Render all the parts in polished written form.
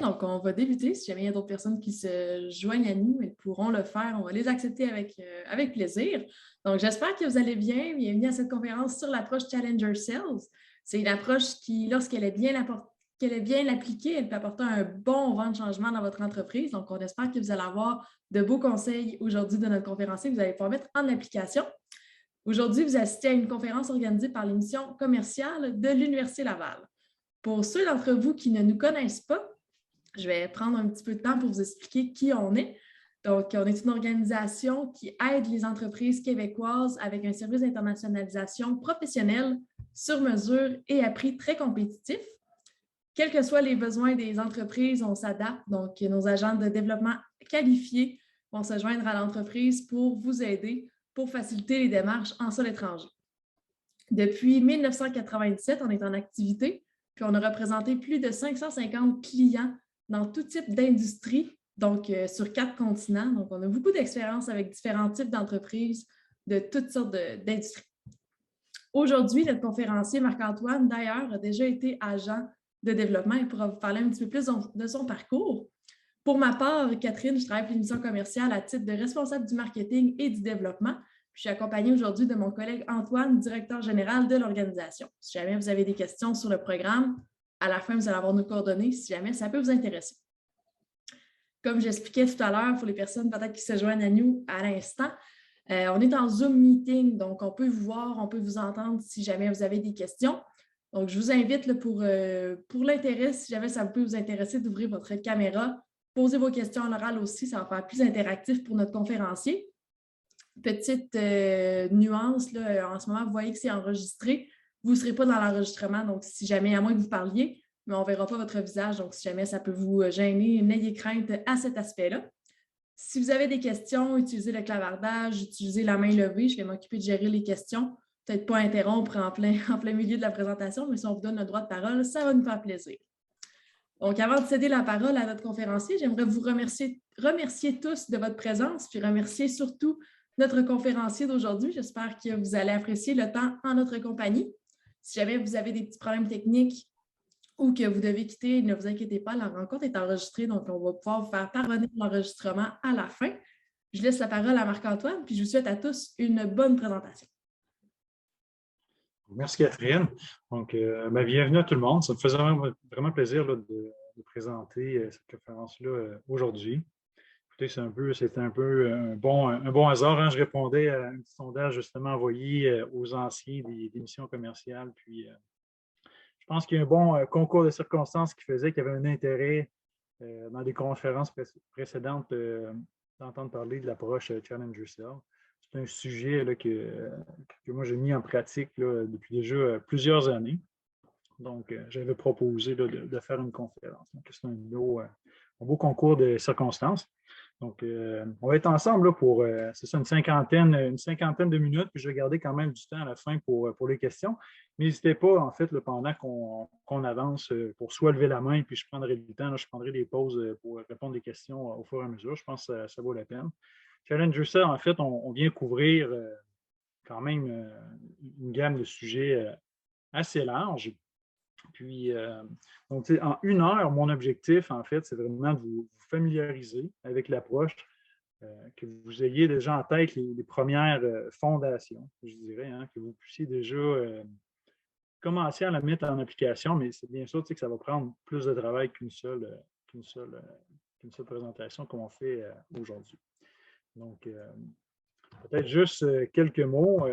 donc on va débuter. Si jamais il y a d'autres personnes qui se joignent à nous, elles pourront le faire. On va les accepter avec plaisir. Donc, j'espère que vous allez bien. Bienvenue à cette conférence sur l'approche Challenger Sales. C'est une approche qui, lorsqu'elle est bien appliquée, elle peut apporter un bon vent de changement dans votre entreprise. Donc, on espère que vous allez avoir de beaux conseils aujourd'hui de notre conférencier que vous allez pouvoir mettre en application. Aujourd'hui, vous assistez à une conférence organisée par l'émission commerciale de l'Université Laval. Pour ceux d'entre vous qui ne nous connaissent pas, je vais prendre un petit peu de temps pour vous expliquer qui on est. Donc, on est une organisation qui aide les entreprises québécoises avec un service d'internationalisation professionnelle sur mesure et à prix très compétitif. Quels que soient les besoins des entreprises, on s'adapte. Donc, nos agents de développement qualifiés vont se joindre à l'entreprise pour vous aider, pour faciliter les démarches en sol étranger. Depuis 1997, on est en activité, puis on a représenté plus de 550 clients dans tout type d'industrie, donc sur 4 continents. Donc, on a beaucoup d'expérience avec différents types d'entreprises de toutes sortes d'industries. Aujourd'hui, notre conférencier Marc-Antoine, d'ailleurs, a déjà été agent de développement et pourra vous parler un petit peu plus de son parcours. Pour ma part, Catherine, je travaille pour l'émission commerciale à titre de responsable du marketing et du développement. Je suis accompagnée aujourd'hui de mon collègue Antoine, directeur général de l'organisation. Si jamais vous avez des questions sur le programme, à la fin, vous allez avoir nos coordonnées si jamais ça peut vous intéresser. Comme j'expliquais tout à l'heure, pour les personnes peut-être qui se joignent à nous à l'instant, on est en Zoom meeting, donc on peut vous voir, on peut vous entendre si jamais vous avez des questions. Donc, je vous invite là, pour l'intérêt, si jamais ça peut vous intéresser, d'ouvrir votre caméra, poser vos questions à l'oral aussi, ça va faire plus interactif pour notre conférencier. Petite nuance, là, en ce moment, vous voyez que c'est enregistré. Vous ne serez pas dans l'enregistrement, donc si jamais, à moins que vous parliez, mais on ne verra pas votre visage, donc si jamais ça peut vous gêner, n'ayez crainte à cet aspect-là. Si vous avez des questions, utilisez le clavardage, utilisez la main levée. Je vais m'occuper de gérer les questions. Peut-être pas interrompre en plein milieu de la présentation, mais si on vous donne le droit de parole, ça va nous faire plaisir. Donc, avant de céder la parole à notre conférencier, j'aimerais vous remercier tous de votre présence, puis remercier surtout notre conférencier d'aujourd'hui. J'espère que vous allez apprécier le temps en notre compagnie. Si jamais vous avez des petits problèmes techniques ou que vous devez quitter, ne vous inquiétez pas, la rencontre est enregistrée, donc on va pouvoir vous faire parvenir l'enregistrement à la fin. Je laisse la parole à Marc-Antoine, puis je vous souhaite à tous une bonne présentation. Merci Catherine. Donc, bienvenue à tout le monde. Ça me faisait vraiment plaisir là, de présenter cette conférence-là aujourd'hui. Écoutez, c'était un peu un bon hasard. Hein. Je répondais à un petit sondage justement envoyé aux anciens des missions commerciales. Puis, je pense qu'il y a un bon concours de circonstances qui faisait qu'il y avait un intérêt dans des conférences précédentes d'entendre parler de l'approche Challenger Sales. C'est un sujet là, que moi j'ai mis en pratique là, depuis déjà plusieurs années. Donc, j'avais proposé là, de faire une conférence. Donc, c'est un beau concours de circonstances. Donc, on va être ensemble là, pour c'est ça, une cinquantaine de minutes, puis je vais garder quand même du temps à la fin pour les questions. N'hésitez pas, en fait, là, pendant qu'on avance, pour soit lever la main, puis je prendrai du temps, là, je prendrai des pauses pour répondre des questions au fur et à mesure. Je pense que ça vaut la peine. Challenger ça, en fait, on vient couvrir quand même une gamme de sujets assez large. Puis, donc, en 1 heure, mon objectif, en fait, c'est vraiment de vous familiariser avec l'approche, que vous ayez déjà en tête les premières fondations, je dirais, hein, que vous puissiez déjà commencer à la mettre en application, mais c'est bien sûr que ça va prendre plus de travail qu'une seule présentation comme on fait aujourd'hui. Donc, peut-être juste quelques mots.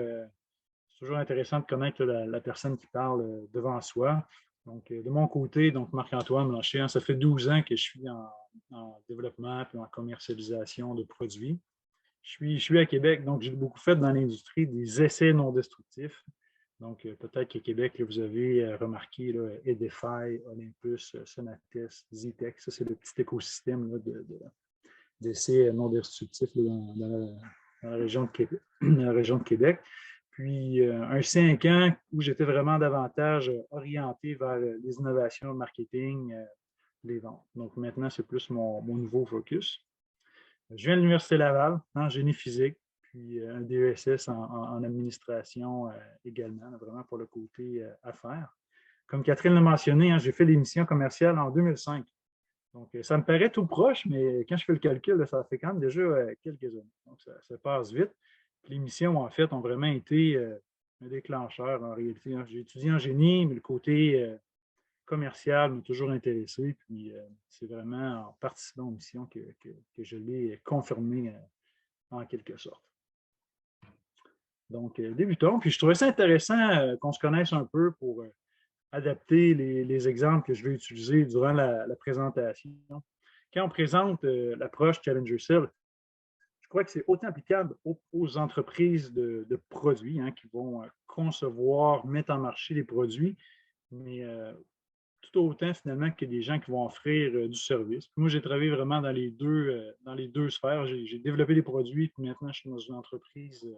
C'est toujours intéressant de connaître la personne qui parle devant soi. Donc, de mon côté, donc Marc-Antoine Blanchet, hein, ça fait 12 ans que je suis en développement et en commercialisation de produits. Je suis à Québec, donc j'ai beaucoup fait dans l'industrie des essais non destructifs. Donc, peut-être qu'à Québec, là, vous avez remarqué là, Edify, Olympus, Sonates, Zetec. Ça, c'est le petit écosystème là, d'essais non destructifs là, dans la région de Québec. Puis, un 5 ans où j'étais vraiment davantage orienté vers les innovations, le marketing, les ventes. Donc, maintenant, c'est plus mon nouveau focus. Je viens de l'Université Laval en génie physique, puis un DESS en administration également, vraiment pour le côté affaires. Comme Catherine l'a mentionné, hein, j'ai fait l'émission commerciale en 2005. Donc, ça me paraît tout proche, mais quand je fais le calcul, là, ça fait quand même déjà quelques années. Donc, ça passe vite. Puis les missions, en fait, ont vraiment été un déclencheur en réalité, hein. J'ai étudié en génie, mais le côté commercial m'a toujours intéressé. Puis c'est vraiment en participant aux missions que je l'ai confirmé en quelque sorte. Donc, débutons. Puis je trouvais ça intéressant qu'on se connaisse un peu pour adapter les exemples que je vais utiliser durant la présentation. Quand on présente l'approche Challenger Cell, je crois que c'est autant applicable aux entreprises de produits hein, qui vont concevoir, mettre en marché les produits, mais tout autant finalement que des gens qui vont offrir du service. Puis moi, j'ai travaillé vraiment dans les deux sphères. J'ai développé des produits, puis maintenant, je suis dans une entreprise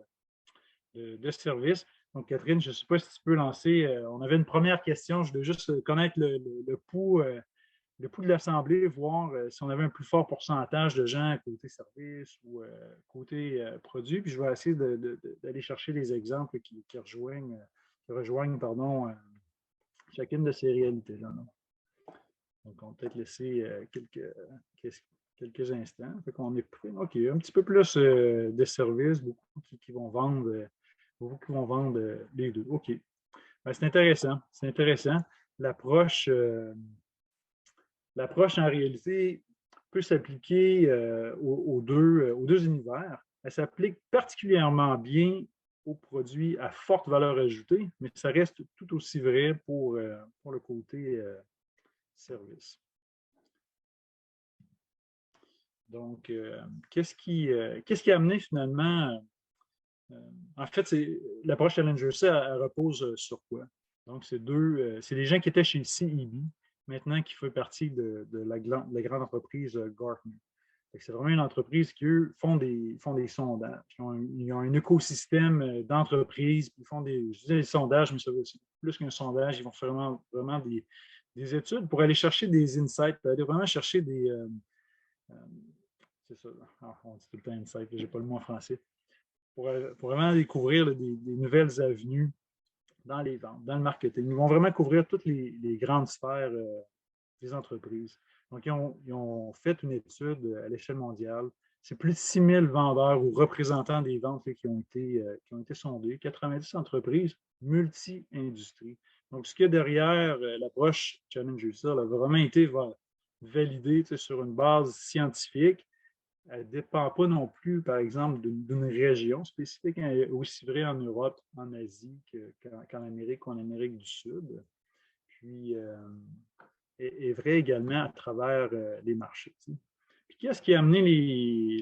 de service. Donc, Catherine, je ne sais pas si tu peux lancer. On avait une première question. Je voulais juste connaître le pouls de l'Assemblée, voir si on avait un plus fort pourcentage de gens côté service ou côté produit. Puis je vais essayer d'aller chercher des exemples qui rejoignent pardon, chacune de ces réalités-là. Donc, on va peut-être laisser quelques instants. Fait qu'on est prêt. OK, un petit peu plus de services, beaucoup qui vont vendre. Beaucoup qui vont vendre les deux. OK. Ben, c'est intéressant. C'est intéressant. L'approche en réalité peut s'appliquer aux deux univers. Elle s'applique particulièrement bien aux produits à forte valeur ajoutée, mais ça reste tout aussi vrai pour le côté service. Donc, qu'est-ce qui a amené finalement en fait, l'approche Challenger C, elle repose sur quoi? Donc, c'est des gens qui étaient chez CEB, maintenant qui fait partie de la grande entreprise Gartner. C'est vraiment une entreprise qui, eux, font des sondages. Ils ont un écosystème d'entreprises, ils font je disais des sondages, mais ça veut dire plus qu'un sondage, ils vont faire vraiment des études pour aller chercher des insights, pour aller vraiment chercher c'est ça, on dit tout le temps insight, je n'ai pas le mot en français pour vraiment découvrir des nouvelles avenues dans les ventes, dans le marketing. Ils vont vraiment couvrir toutes les grandes sphères des entreprises. Donc, ils ont fait une étude à l'échelle mondiale. C'est plus de 6000 vendeurs ou représentants des ventes qui ont été sondés, 90 entreprises multi-industries. Donc, ce qu'il y a derrière l'approche Challenger Cell a vraiment été validé sur une base scientifique. Elle ne dépend pas non plus, par exemple, d'une région spécifique. Elle est aussi vrai en Europe, en Asie qu'en Amérique ou en Amérique du Sud. Puis, est vrai également à travers les marchés. Puis, qu'est-ce qui a amené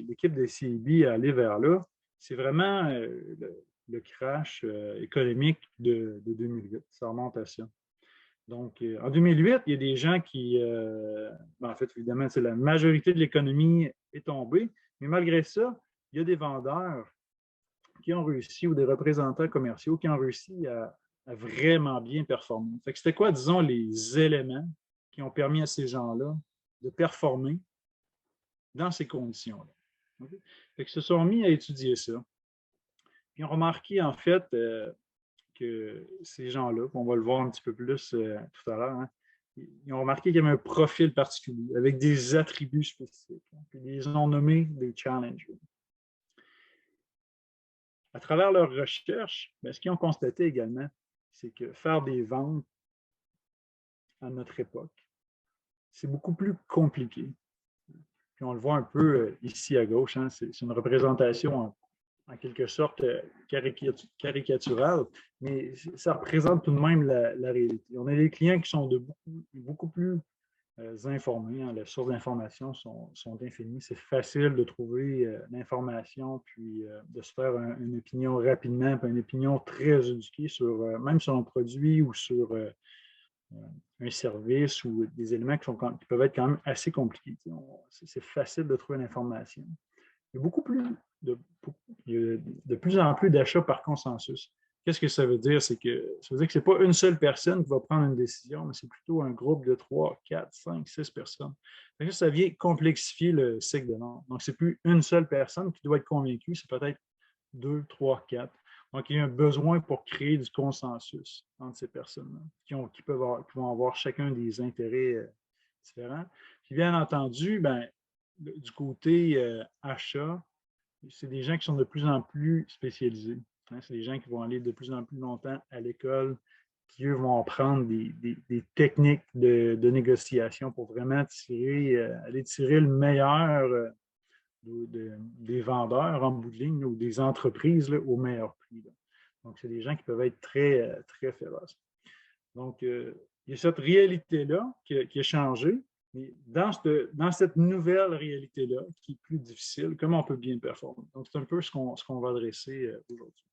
l'équipe de CIB à aller vers là? C'est vraiment le crash économique de 2008. Ça remonte à ça. Donc, en 2008, il y a des gens qui, en fait, évidemment, la majorité de l'économie est tombée, mais malgré ça, il y a des vendeurs qui ont réussi ou des représentants commerciaux qui ont réussi à vraiment bien performer. Fait que c'était quoi, disons, les éléments qui ont permis à ces gens-là de performer dans ces conditions-là? Okay? Fait qu'ils se sont mis à étudier ça. Puis ils ont remarqué, en fait, que ces gens-là, on va le voir un petit peu plus tout à l'heure, hein, ils ont remarqué qu'il y avait un profil particulier avec des attributs spécifiques. Hein, puis ils les ont nommés des challengers. À travers leurs recherches, ce qu'ils ont constaté également, c'est que faire des ventes à notre époque, c'est beaucoup plus compliqué. Puis on le voit un peu ici à gauche, hein, c'est une représentation en quelque sorte caricaturale, mais ça représente tout de même la réalité. On a des clients qui sont beaucoup plus informés. Hein. Les sources d'information sont infinies. C'est facile de trouver l'information, puis de se faire une opinion rapidement, puis une opinion très éduquée même sur un produit ou sur un service ou des éléments qui peuvent être quand même assez compliqués. C'est facile de trouver l'information. Il y a de plus en plus d'achats par consensus. Qu'est-ce que ça veut dire? Ça veut dire que ce n'est pas une seule personne qui va prendre une décision, mais c'est plutôt un groupe de 3, 4, 5, 6 personnes. Ça vient complexifier le cycle de vente. Donc, ce n'est plus une seule personne qui doit être convaincue, c'est peut-être 2, 3, 4. Donc, il y a un besoin pour créer du consensus entre ces personnes-là qui vont avoir chacun des intérêts différents. Puis bien entendu, ben, du côté achat, c'est des gens qui sont de plus en plus spécialisés. Hein. C'est des gens qui vont aller de plus en plus longtemps à l'école, qui, eux, vont apprendre des techniques de négociation pour vraiment aller tirer le meilleur des vendeurs en bout de ligne ou des entreprises là, au meilleur prix. Là. Donc, c'est des gens qui peuvent être très, très féroces. Donc, il y a cette réalité-là qui a changé. Mais dans cette nouvelle réalité-là, qui est plus difficile, comment on peut bien performer? Donc, c'est un peu ce qu'on va adresser aujourd'hui.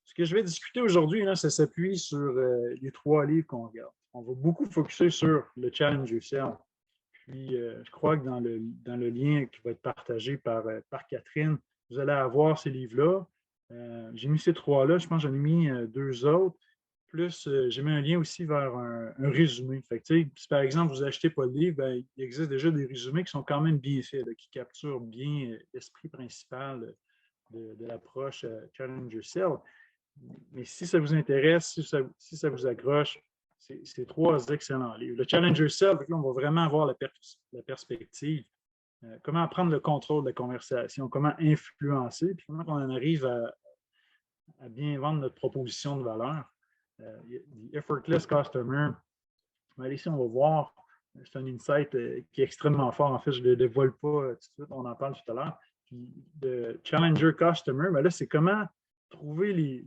Ce que je vais discuter aujourd'hui, ça s'appuie sur les 3 livres qu'on regarde. On va beaucoup focuser sur le Challenge Yourself. Puis, je crois que dans le lien qui va être partagé par Catherine, vous allez avoir ces livres-là. J'ai mis ces 3-là, je pense que j'en ai mis 2 autres. Plus, j'ai mis un lien aussi vers un résumé. Fait que, si par exemple, vous n'achetez pas le livre, ben, il existe déjà des résumés qui sont quand même bien faits, là, qui capturent bien l'esprit principal de l'approche Challenge Yourself. Mais si ça vous intéresse, si ça vous accroche, c'est 3 excellents livres. Le Challenge Yourself, là, on va vraiment avoir la perspective. Comment prendre le contrôle de la conversation, comment influencer, puis comment on en arrive à bien vendre notre proposition de valeur. The Effortless Customer. Ici, on va voir, c'est un insight qui est extrêmement fort. En fait, je ne le dévoile pas tout de suite, on en parle tout à l'heure. Puis, le Challenger Customer, ben là, c'est comment trouver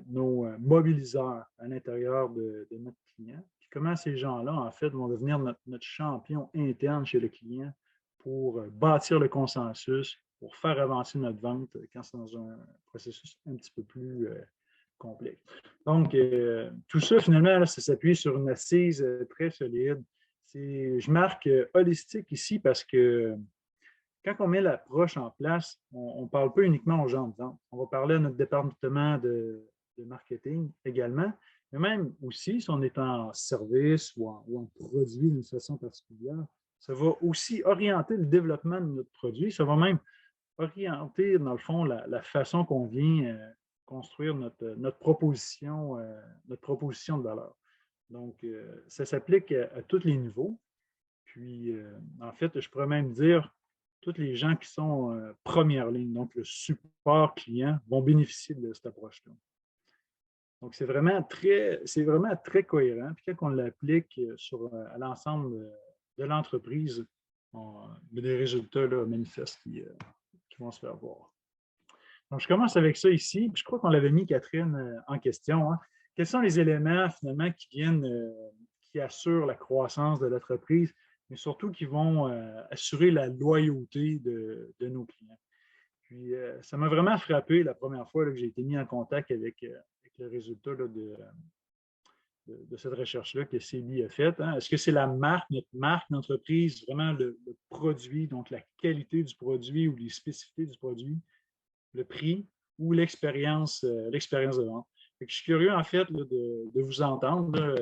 nos mobiliseurs à l'intérieur de notre client. Puis comment ces gens-là, en fait, vont devenir notre champion interne chez le client pour bâtir le consensus, pour faire avancer notre vente quand c'est dans un processus un petit peu plus complexe. Donc, tout ça, finalement, là, ça s'appuie sur une assise très solide. Je marque holistique ici parce que quand on met l'approche en place, on ne parle pas uniquement aux gens de vente. On va parler à notre département de marketing également, mais même aussi, si on est en service ou en produit d'une façon particulière, ça va aussi orienter le développement de notre produit. Ça va même orienter, dans le fond, la façon qu'on vient construire notre proposition de valeur. Donc, ça s'applique à tous les niveaux. Puis, en fait, je pourrais même dire, tous les gens qui sont première ligne, donc le support client, vont bénéficier de cette approche-là. Donc, c'est vraiment très cohérent. Puis, quand on l'applique à l'ensemble de l'entreprise, on a des résultats là, manifestes qui vont se faire voir. Donc, je commence avec ça ici. Je crois qu'on l'avait mis, Catherine, en question. Hein. Quels sont les éléments, finalement, qui assurent la croissance de l'entreprise, mais surtout qui vont assurer la loyauté de nos clients? Puis, ça m'a vraiment frappé la première fois là, que j'ai été mis en contact avec le résultat là, de cette recherche-là que CB a faite. Hein. Est-ce que c'est notre marque, d'entreprise, vraiment le produit, donc la qualité du produit ou les spécificités du produit, le prix ou l'expérience de vente? Fait que je suis curieux, en fait, là, de vous entendre. Là.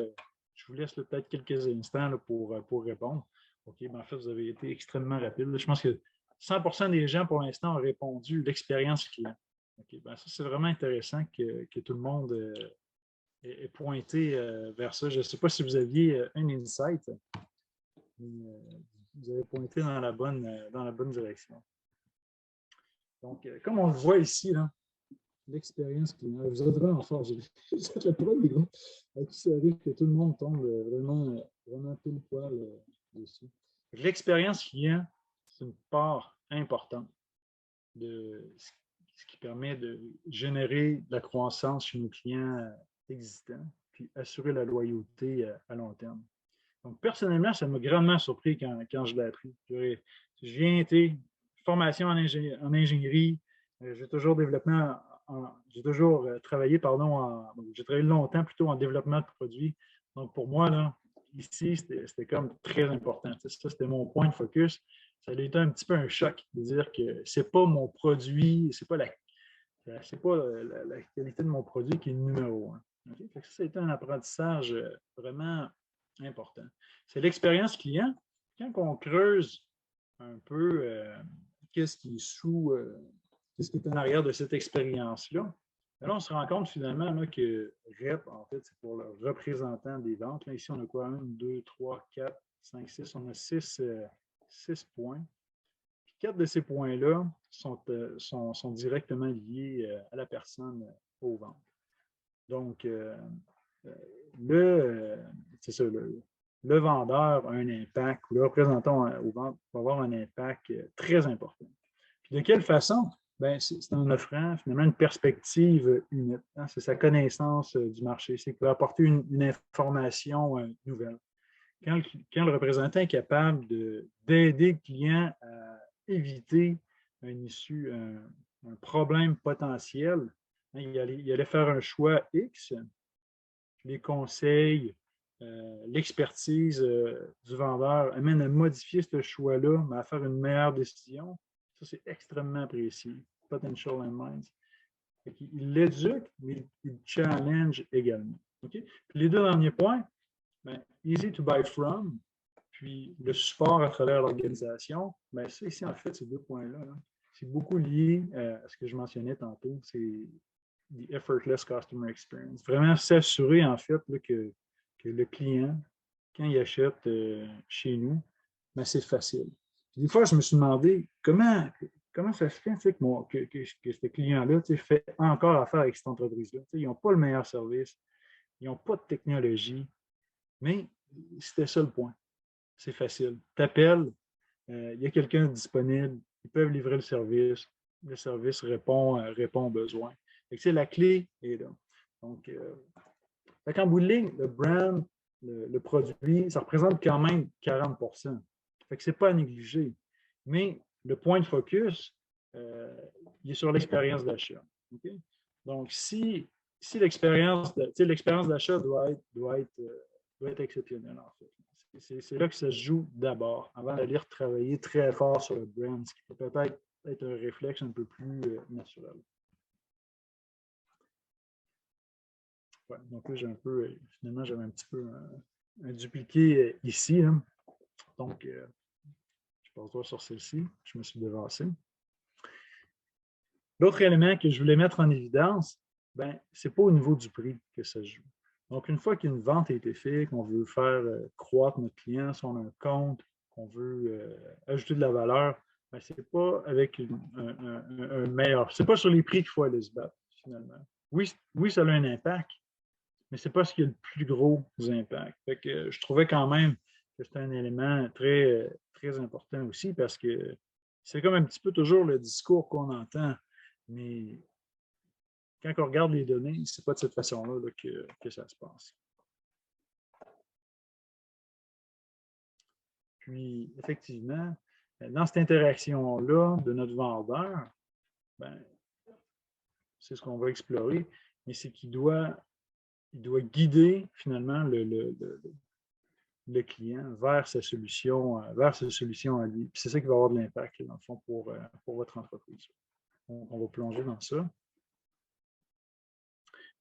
Je vous laisse peut-être quelques instants là, pour répondre. OK, ben, en fait, vous avez été extrêmement rapide. Là. Je pense que 100% des gens, pour l'instant, ont répondu l'expérience client. OK, ben, ça, c'est vraiment intéressant que tout le monde est pointé vers ça. Je ne sais pas si vous aviez un insight, mais vous avez pointé dans la bonne direction. Donc, comme on le voit ici, l'expérience client, vous êtes vraiment fort. Vous êtes le premier gars à qui ça arrive que tout le monde tombe vraiment pile poil dessus. L'expérience client, c'est une part importante de ce qui permet de générer de la croissance chez nos clients existants, puis assurer la loyauté à long terme. Donc, personnellement, ça m'a grandement surpris quand je l'ai appris. Je viens de formation en ingénierie, j'ai toujours travaillé, j'ai travaillé longtemps plutôt en développement de produits. Donc, pour moi, là, ici, c'était comme très important. Ça, c'était mon point de focus. Ça a été un petit peu un choc de dire que ce n'est pas mon produit, c'est pas la qualité de mon produit qui est le numéro 1. Okay? Ça a été un apprentissage vraiment important. C'est l'expérience client. Quand on creuse un peu qu'est-ce qui est en arrière de cette expérience-là, Là, on se rend compte finalement là, que REP, en fait, c'est pour le représentant des ventes. Là, ici, on a quoi? 1, 2, 3, 4, 5, 6. On a 6 points. Puis 4 de ces points-là sont directement liés à la personne aux ventes. Donc, c'est ça, le vendeur a un impact, ou le représentant aux ventes va avoir un impact très important. Puis de quelle façon? Ben, c'est en offrant finalement une perspective unique. Hein? C'est sa connaissance du marché. C'est qu'il va apporter une information nouvelle. Quand le représentant est capable d'aider le client à éviter un problème potentiel, hein, il allait faire un choix X, les conseils, l'expertise du vendeur amène à modifier ce choix-là, mais à faire une meilleure décision. Ça, c'est extrêmement précis. Potential and minds. Il l'éduque, mais il challenge également. Okay? Puis les deux derniers points, ben, easy to buy from, puis le support à travers l'organisation, ben, ça ici, en fait, ces deux points-là, là, c'est beaucoup lié à ce que je mentionnais tantôt, c'est the effortless customer experience. Vraiment s'assurer, en fait, là, que le client, quand il achète chez nous, ben, c'est facile. Puis des fois, je me suis demandé comment ça se fait que ce client-là fait encore affaire avec cette entreprise-là. Ils n'ont pas le meilleur service, ils n'ont pas de technologie, mais c'était ça le point. C'est facile. Tu appelles, il y a quelqu'un disponible, ils peuvent livrer le service répond aux besoins. La clé est là. Donc, en bout de ligne, le brand, le produit, ça représente quand même 40 Ce n'est pas à négliger. Mais le point de focus, il est sur l'expérience d'achat. Okay? Donc, si l'expérience d'achat doit être exceptionnelle, en fait. C'est là que ça se joue d'abord, avant d'aller retravailler très fort sur le brand, ce qui peut peut-être être un réflexe un peu plus naturel. Ouais, donc là, finalement, j'avais un petit peu un dupliqué ici. Hein. Donc, je passe sur celle-ci. Je me suis devancé. L'autre élément que je voulais mettre en évidence, ben, ce n'est pas au niveau du prix que ça se joue. Donc, une fois qu'une vente a été faite, qu'on veut faire croître notre client, si on a un compte, qu'on veut ajouter de la valeur, ben, ce n'est pas avec un meilleur. Ce n'est pas sur les prix qu'il faut aller se battre, finalement. Oui, ça a un impact, mais ce n'est pas ce qui a le plus gros impact. Fait que, je trouvais quand même que c'était un élément très, très important aussi parce que c'est comme un petit peu toujours le discours qu'on entend, mais quand on regarde les données, ce n'est pas de cette façon-là là, que ça se passe. Puis, effectivement, dans cette interaction-là de notre vendeur, ben, c'est ce qu'on va explorer, mais c'est qu'il doit guider finalement le client vers sa solution à lui. Puis c'est ça qui va avoir de l'impact, dans le fond, pour votre entreprise. Donc, on va plonger dans ça.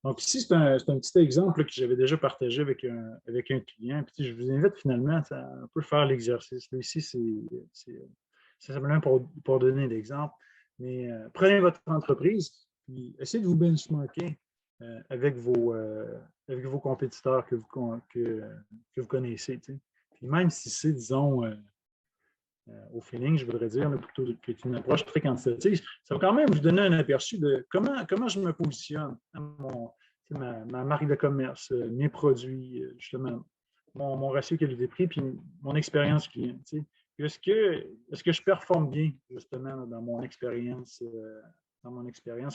Donc, ici, c'est un petit exemple là, que j'avais déjà partagé avec un client. Puis, je vous invite finalement à un peu faire l'exercice. Ici, c'est simplement pour donner l'exemple. Mais prenez votre entreprise, puis essayez de vous benchmarker avec vos compétiteurs que vous connaissez. T'sais. Puis même si c'est, disons, au feeling, je voudrais dire, là, plutôt qu'une approche très quantitative, ça va quand même vous donner un aperçu de comment je me positionne à ma marque de commerce, mes produits, justement, mon ratio qualité-prix, puis mon expérience client. Est-ce que je performe bien, justement, là, dans mon expérience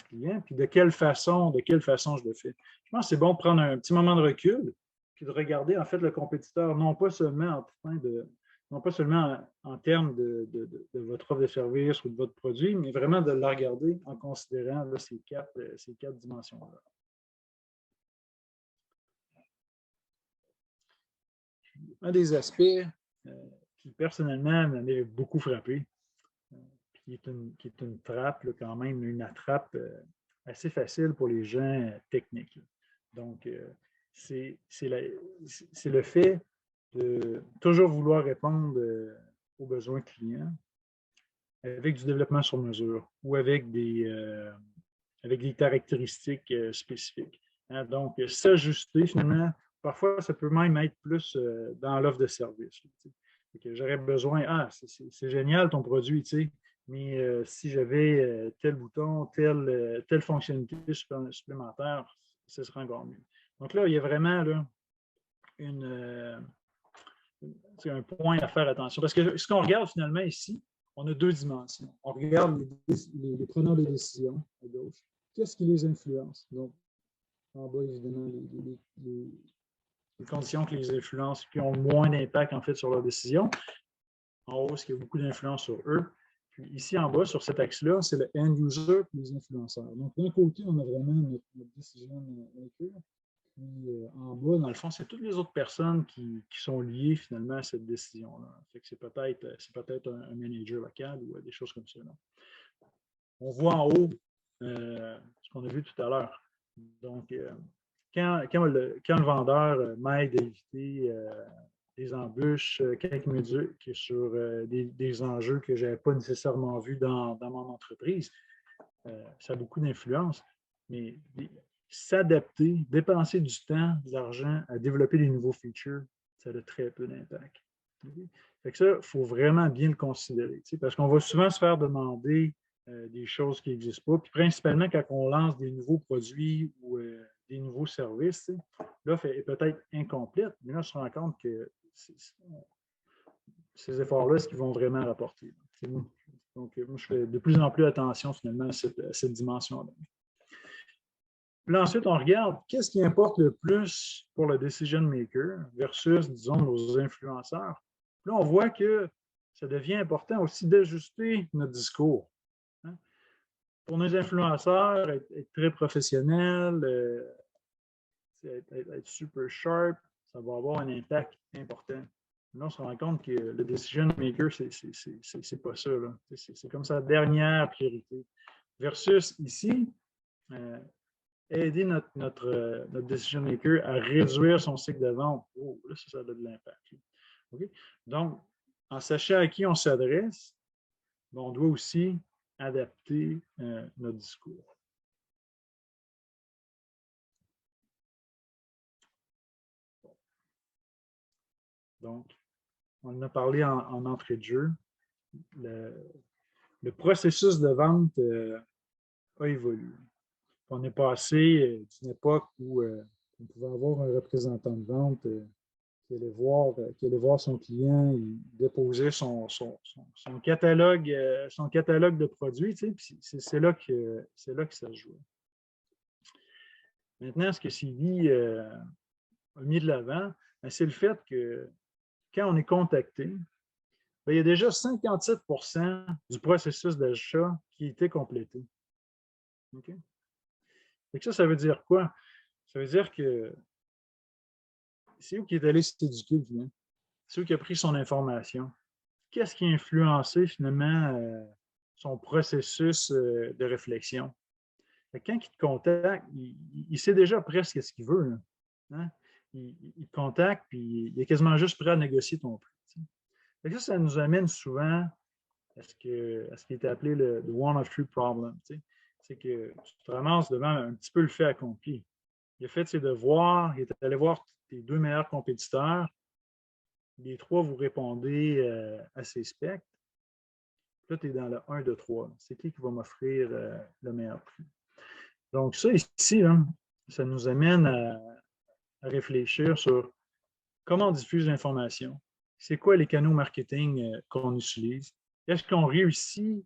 client, puis de quelle façon je le fais. Je pense que c'est bon de prendre un petit moment de recul, puis de regarder, en fait, le compétiteur, non pas seulement en termes de votre offre de service ou de votre produit, mais vraiment de la regarder en considérant là, ces quatre dimensions-là. Un des aspects qui, personnellement, m'avait beaucoup frappé, qui est une trappe, là, quand même, une attrape assez facile pour les gens techniques. Là. Donc, c'est le fait de toujours vouloir répondre aux besoins clients avec du développement sur mesure ou avec des avec des caractéristiques spécifiques. Hein, donc, s'ajuster, finalement, parfois, ça peut même être plus dans l'offre de service. J'aurais besoin, c'est génial ton produit, mais si j'avais tel bouton, telle fonctionnalité supplémentaire, ce serait encore mieux. Donc là, il y a vraiment là, un point à faire attention. Parce que ce qu'on regarde finalement ici, on a deux dimensions. On regarde les preneurs de décision à gauche. Qu'est-ce qui les influence? Donc, en bas, évidemment, les conditions qui les influencent, qui ont moins d'impact en fait sur leurs décisions. En haut, ce qui a beaucoup d'influence sur eux. Puis ici, en bas, sur cet axe-là, c'est le end user et les influenceurs. Donc, d'un côté, on a vraiment notre decision maker. Puis en bas, dans le fond, c'est toutes les autres personnes qui sont liées finalement à cette décision-là. C'est peut-être un manager local ou des choses comme ça. Là. On voit en haut ce qu'on a vu tout à l'heure. Donc, quand le vendeur m'aide à éviter des embûches, quand il me dit que sur des enjeux que je n'avais pas nécessairement vus dans mon entreprise, ça a beaucoup d'influence. Mais s'adapter, dépenser du temps, de l'argent à développer des nouveaux features, ça a très peu d'impact. Fait que ça, il faut vraiment bien le considérer. Parce qu'on va souvent se faire demander des choses qui n'existent pas. Puis principalement quand on lance des nouveaux produits ou des nouveaux services, l'offre est peut-être incomplète, mais là, on se rend compte que ces efforts-là, est-ce qu'ils vont vraiment rapporter? Donc, moi, je fais de plus en plus attention finalement à cette dimension-là. Puis là, ensuite, on regarde qu'est-ce qui importe le plus pour le decision maker versus, disons, nos influenceurs. Puis là, on voit que ça devient important aussi d'ajuster notre discours. Hein? Pour nos influenceurs, être très professionnel, être super sharp, ça va avoir un impact important. Là, on se rend compte que le decision maker, c'est pas ça. C'est comme sa dernière priorité. Versus ici, aider notre decision maker à réduire son cycle de vente. Oh, là, ça a de l'impact. Okay? Donc, en sachant à qui on s'adresse, on doit aussi adapter notre discours. Donc, on en a parlé en entrée de jeu. Le processus de vente a évolué. On est passé d'une époque où on pouvait avoir un représentant de vente qui allait voir son client, il déposait son catalogue de produits, puis c'est là que ça se jouait. Maintenant, ce que Sylvie a mis de l'avant, c'est le fait que quand on est contacté, bien, il y a déjà 57% du processus d'achat qui a été complété. Okay? Et ça veut dire quoi? Ça veut dire que c'est où qui est allé s'éduquer le client? C'est où qui a pris son information? Qu'est-ce qui a influencé finalement son processus de réflexion? Quand il te contacte, il sait déjà presque ce qu'il veut. Hein? Il te contacte, puis il est quasiment juste prêt à négocier ton prix. Ça nous amène souvent à ce qui est appelé le one of three problem. C'est que tu te ramasses devant un petit peu le fait accompli. Il a fait ses devoirs, il est allé voir tes deux meilleurs compétiteurs. Les trois, vous répondez à ces specs. Là, tu es dans le 1 de 3. C'est qui va m'offrir le meilleur prix? Donc, ça ici, là, ça nous amène à réfléchir sur comment on diffuse l'information. C'est quoi les canaux marketing qu'on utilise? Est-ce qu'on réussit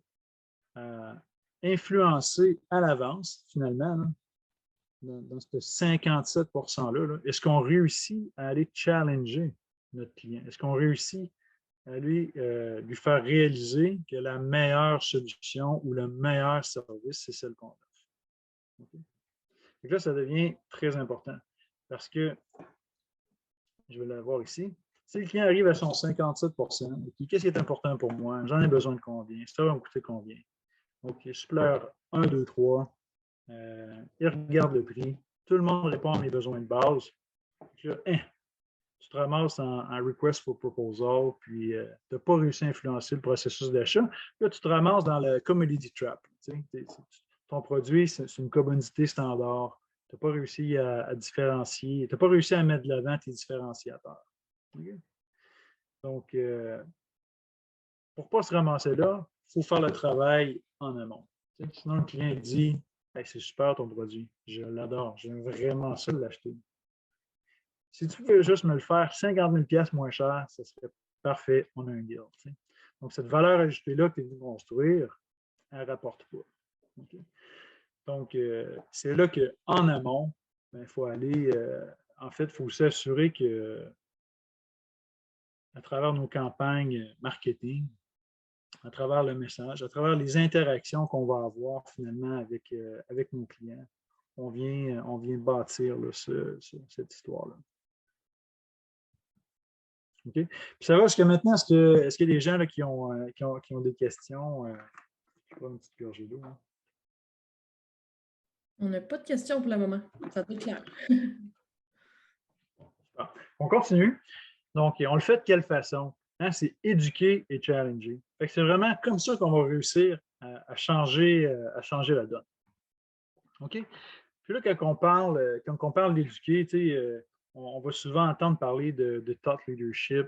à influencer à l'avance, finalement, là, dans ce 57 %-là, est-ce qu'on réussit à aller challenger notre client? Est-ce qu'on réussit à lui faire réaliser que la meilleure solution ou le meilleur service, c'est celle qu'on offre? Okay? Donc là, ça devient très important parce que, je vais l'avoir ici, si le client arrive à son 57 %, qu'est-ce qui est important pour moi? J'en ai besoin de combien? Ça va me coûter combien? Donc, supplier 1, 2, 3, il regarde le prix. Tout le monde répond à mes besoins de base. Puis là, tu te ramasses en request for proposal, puis tu n'as pas réussi à influencer le processus d'achat. Là, tu te ramasses dans le commodity trap. ton produit, c'est une commodité standard. Tu n'as pas réussi à différencier, tu n'as pas réussi à mettre de l'avant tes différenciateurs. Okay? Donc, pour ne pas se ramasser là, il faut faire le travail en amont. Sinon, le client dit hey, c'est super ton produit, je l'adore, j'aime vraiment ça de l'acheter. Si tu veux juste me le faire 50 000 $ moins cher, ça serait parfait, on a un deal. T'sais. Donc, cette valeur ajoutée-là que tu es venu construire, elle ne rapporte pas. Okay? Donc, c'est là qu'en amont, il faut aller, en fait, il faut s'assurer que à travers nos campagnes marketing, à travers le message, à travers les interactions qu'on va avoir finalement avec nos clients, on vient bâtir là, cette histoire-là. Okay? Puis ça va jusqu'à maintenant, est-ce qu'il y a des gens là, qui ont des questions? Je prends une petite gorgée d'eau. Hein? On n'a pas de questions pour le moment. Ça doit être clair. On continue. Donc, on le fait de quelle façon? Hein, c'est éduquer et challenger. C'est vraiment comme ça qu'on va réussir à changer la donne. OK? Puis là, quand on parle d'éduquer, on va souvent entendre parler de thought leadership.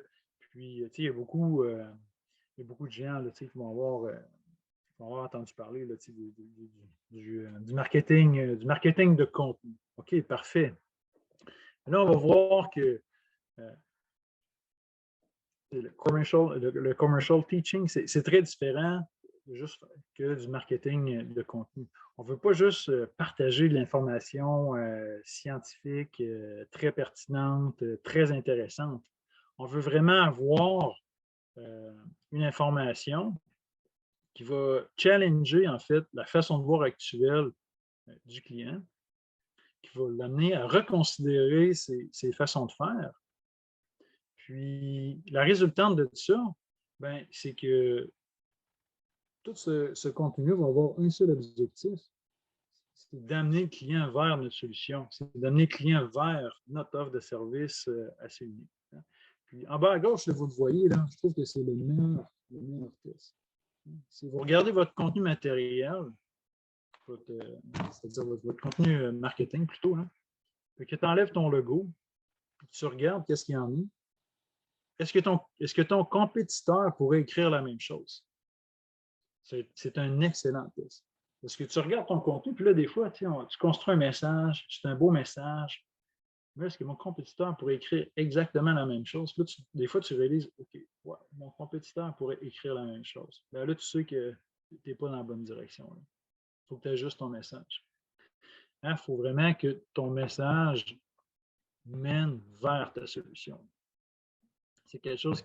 Puis, il y a beaucoup de gens là, qui vont avoir entendu parler là, du marketing de contenu. OK, parfait. Là, on va voir que le commercial teaching, c'est très différent juste que du marketing de contenu. On ne veut pas juste partager de l'information scientifique très pertinente, très intéressante. On veut vraiment avoir une information qui va challenger, en fait, la façon de voir actuelle du client, qui va l'amener à reconsidérer ses façons de faire. Puis, la résultante de tout ça, c'est que tout ce contenu va avoir un seul objectif, c'est d'amener le client vers notre solution, c'est d'amener le client vers notre offre de service assez unique. Hein. Puis, en bas à gauche, là, vous le voyez, là, je trouve que c'est le meilleur test. Si vous regardez votre contenu matériel, c'est-à-dire votre contenu marketing plutôt, là, que tu enlèves ton logo, puis tu regardes qu'est-ce qu'il y en a. Est-ce que ton compétiteur pourrait écrire la même chose? C'est un excellent test. Parce que tu regardes ton contenu, puis là, des fois, tu construis un message, c'est un beau message, mais est-ce que mon compétiteur pourrait écrire exactement la même chose? Puis là, des fois, tu réalises, OK, ouais, mon compétiteur pourrait écrire la même chose. Là, tu sais que tu n'es pas dans la bonne direction. Il faut que tu ajustes ton message. Il faut vraiment que ton message mène vers ta solution. C'est quelque chose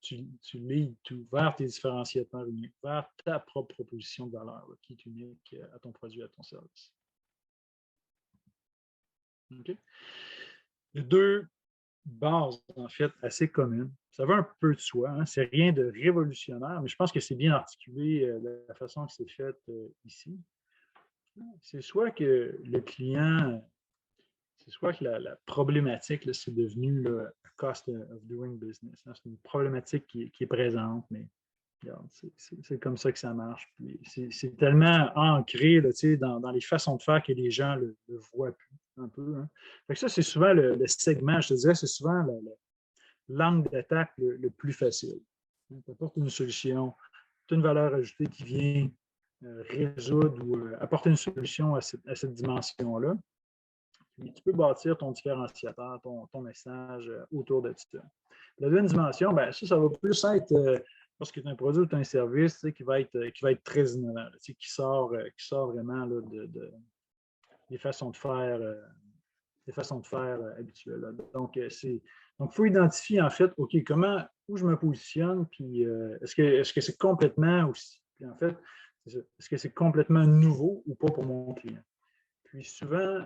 tu lis vers tes différenciateurs uniques, vers ta propre proposition de valeur là, qui est unique à ton produit, à ton service. Okay? Les deux bases, en fait, assez communes. Ça va un peu de soi, hein? C'est rien de révolutionnaire, mais je pense que c'est bien articulé de la façon que c'est fait ici. C'est soit que le client, c'est soit que la problématique, là, c'est devenu le cost of doing business. Hein? C'est une problématique qui est présente, mais regarde, c'est comme ça que ça marche. C'est tellement ancré là, dans les façons de faire que les gens le voient plus un peu. Hein? Fait que ça, c'est souvent le segment, je te dirais, c'est souvent l'angle d'attaque le plus facile. Tu apportes une solution, tu as une valeur ajoutée qui vient résoudre ou apporter une solution à cette dimension-là. Puis tu peux bâtir ton différenciateur, ton message autour de ça. La deuxième dimension, ça va plus être lorsque tu as un produit ou tu as un service qui va être très innovant, qui sort vraiment là, des façons de faire, habituelles. Là. Donc, il faut identifier en fait, OK, où je me positionne, puis est-ce que c'est complètement aussi, puis en fait, est-ce que c'est complètement nouveau ou pas pour mon client? Puis souvent,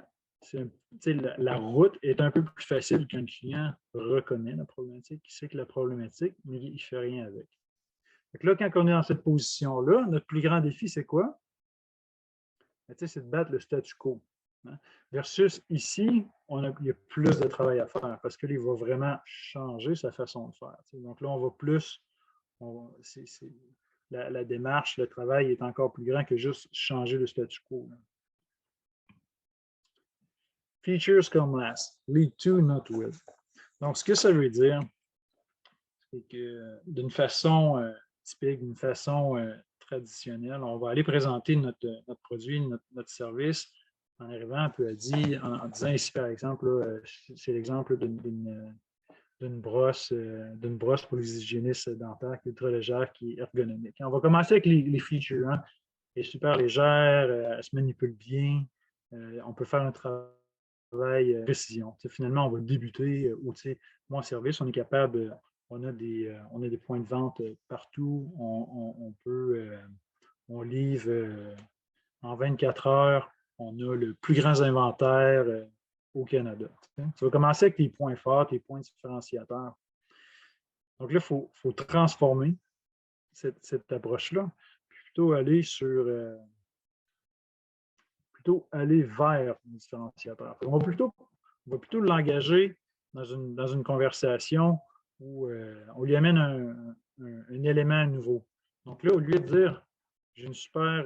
la route est un peu plus facile quand le client reconnaît la problématique, il sait que la problématique, mais il ne fait rien avec. Donc là, quand on est dans cette position-là, notre plus grand défi, c'est quoi? C'est de battre le statu quo. Hein? Versus ici, il y a plus de travail à faire parce qu'il va vraiment changer sa façon de faire. Donc là, on va plus. la démarche, le travail est encore plus grand que juste changer le statu quo. Features come last, lead to, not with. Donc, ce que ça veut dire, c'est que d'une façon typique, d'une façon traditionnelle, on va aller présenter notre produit, notre service en arrivant un peu en disant ici, par exemple, c'est l'exemple d'une brosse pour les hygiénistes dentaires qui est ultra légère, qui est ergonomique. On va commencer avec les features. Hein. Elle est super légère, elle se manipule bien, on peut faire un travail précision. Finalement, on va débuter où, moi, en service, on est capable, on a des points de vente partout, on livre en 24 heures, on a le plus grand inventaire au Canada. Tu vas commencer avec tes points forts, tes points différenciateurs. Donc là, il faut transformer cette approche-là, plutôt aller vers le différenciateur. On va plutôt l'engager dans une conversation où on lui amène un élément nouveau. Donc là, au lieu de dire j'ai une super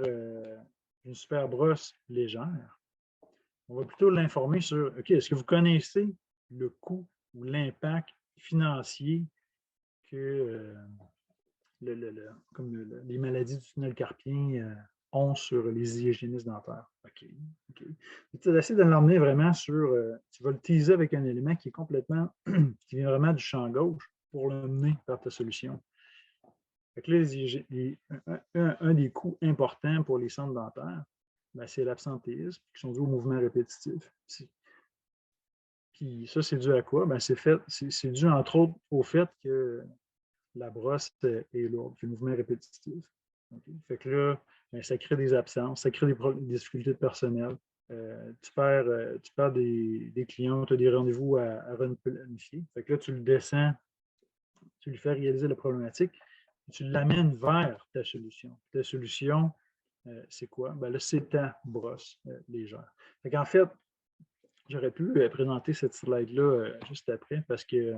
brosse légère, on va plutôt l'informer sur OK, est-ce que vous connaissez le coût ou l'impact financier que les maladies du tunnel carpien ont sur les hygiénistes dentaires? OK. Tu essaies de l'emmener vraiment sur. Tu vas le teaser avec un élément qui est complètement. qui vient vraiment du champ gauche pour l'emmener vers ta solution. Fait que là, un des coûts importants pour les centres dentaires, c'est l'absentéisme, qui sont dus au mouvement répétitif. Puis ça, c'est dû à quoi? C'est dû, entre autres, au fait que la brosse est lourde, le mouvement répétitif. Okay? Fait que là, ça crée des absences, ça crée des difficultés de personnel. Tu perds des clients, tu as des rendez-vous à replanifier. Fait que là, tu le descends, tu lui fais réaliser la problématique, tu l'amènes vers ta solution. Ta solution, c'est quoi? Là, c'est ta brosse légère. Fait qu'en fait, j'aurais pu présenter cette slide-là juste après parce que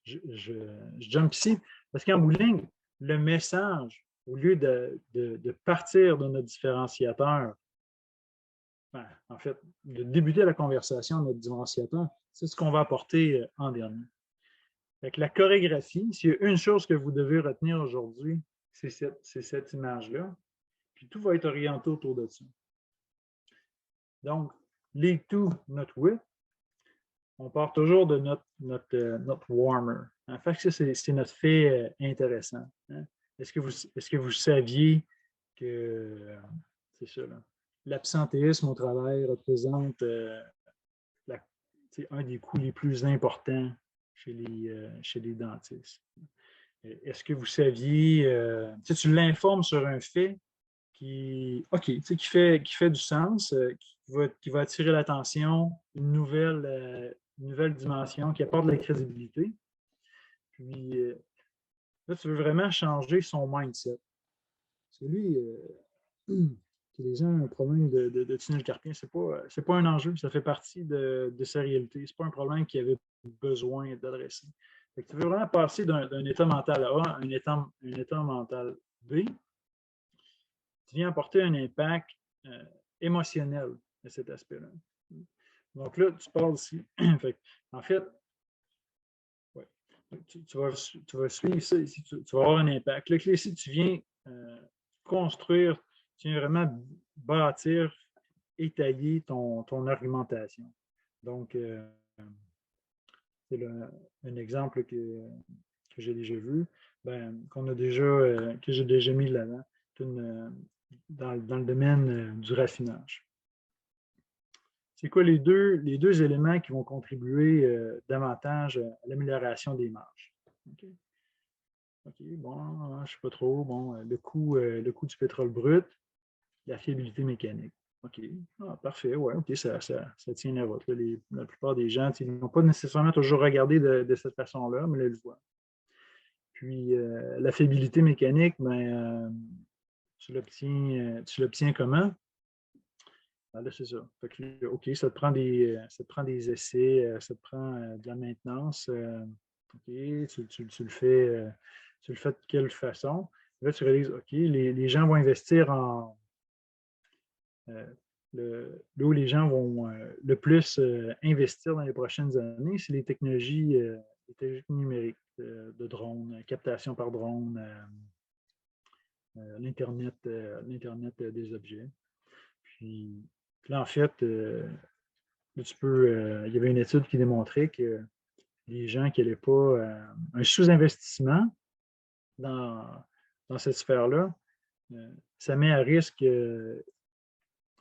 je jump ici. Parce qu'en bout de ligne, le message, au lieu de partir de notre différenciateur, en fait, de débuter la conversation de notre différenciateur, c'est ce qu'on va apporter en dernier. Fait que la chorégraphie, s'il y a une chose que vous devez retenir aujourd'hui, c'est cette image-là. Puis tout va être orienté autour de ça. Donc, lead to, not with, on part toujours de notre warmer. En fait, c'est notre fait intéressant. Hein? Est-ce que vous saviez que c'est ça, l'absentéisme au travail représente un des coûts les plus importants chez les dentistes? Est-ce que vous saviez, tu l'informes sur un fait qui fait du sens, qui va attirer l'attention, une nouvelle dimension, qui apporte de la crédibilité. Puis là, tu veux vraiment changer son mindset. Parce que lui, les gens ont un problème de tunnel carpien, c'est pas un enjeu, ça fait partie de sa réalité. C'est pas un problème qu'il avait besoin d'adresser. Tu veux vraiment passer d'un état mental A à un état mental B. Tu viens apporter un impact émotionnel à cet aspect-là. Donc là, tu parles ici. En fait, tu vas suivre ça ici, tu vas avoir un impact. Là, ici, tu viens construire, tu viens vraiment bâtir, étayer ton argumentation. Donc, c'est un exemple que j'ai déjà vu, que j'ai déjà mis de l'avant dans le domaine du raffinage. C'est quoi les deux éléments qui vont contribuer davantage à l'amélioration des marges? OK, bon, je ne sais pas trop. Bon, le coût du pétrole brut, la fiabilité mécanique. OK, parfait, ouais, OK, ça tient la route. La plupart des gens, ils n'ont pas nécessairement toujours regardé de cette façon-là, mais là, ils le voient. Puis, la fiabilité mécanique, tu l'obtiens comment? Là, c'est ça. Fait que, OK, ça te prend des essais, ça te prend de la maintenance. OK, tu le fais de quelle façon? Là, tu réalises, OK, les gens vont investir là où les gens vont le plus investir dans les prochaines années, c'est les technologies numériques, de drones, captation par drone, l'Internet des objets. Puis là, en fait, là, il y avait une étude qui démontrait que les gens qui n'allaient pas un sous-investissement dans, dans cette sphère-là, ça met à risque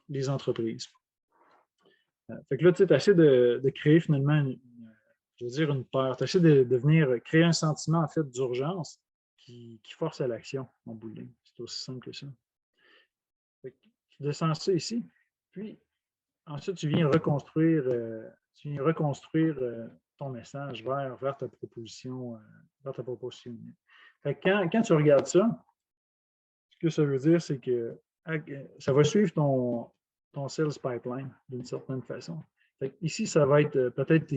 les entreprises. Fait que là, tu essaies de créer finalement, je veux dire, une peur. Tu essaies de venir créer un sentiment, en fait, d'urgence qui force à l'action, en bout de ligne. C'est aussi simple que ça. Fait que tu descends ça ici, puis ensuite, tu viens reconstruire, ton message vers ta proposition, unique. Fait que quand tu regardes ça, ce que ça veut dire, c'est que ça va suivre ton sales pipeline d'une certaine façon. Fait que ici, ça va être peut-être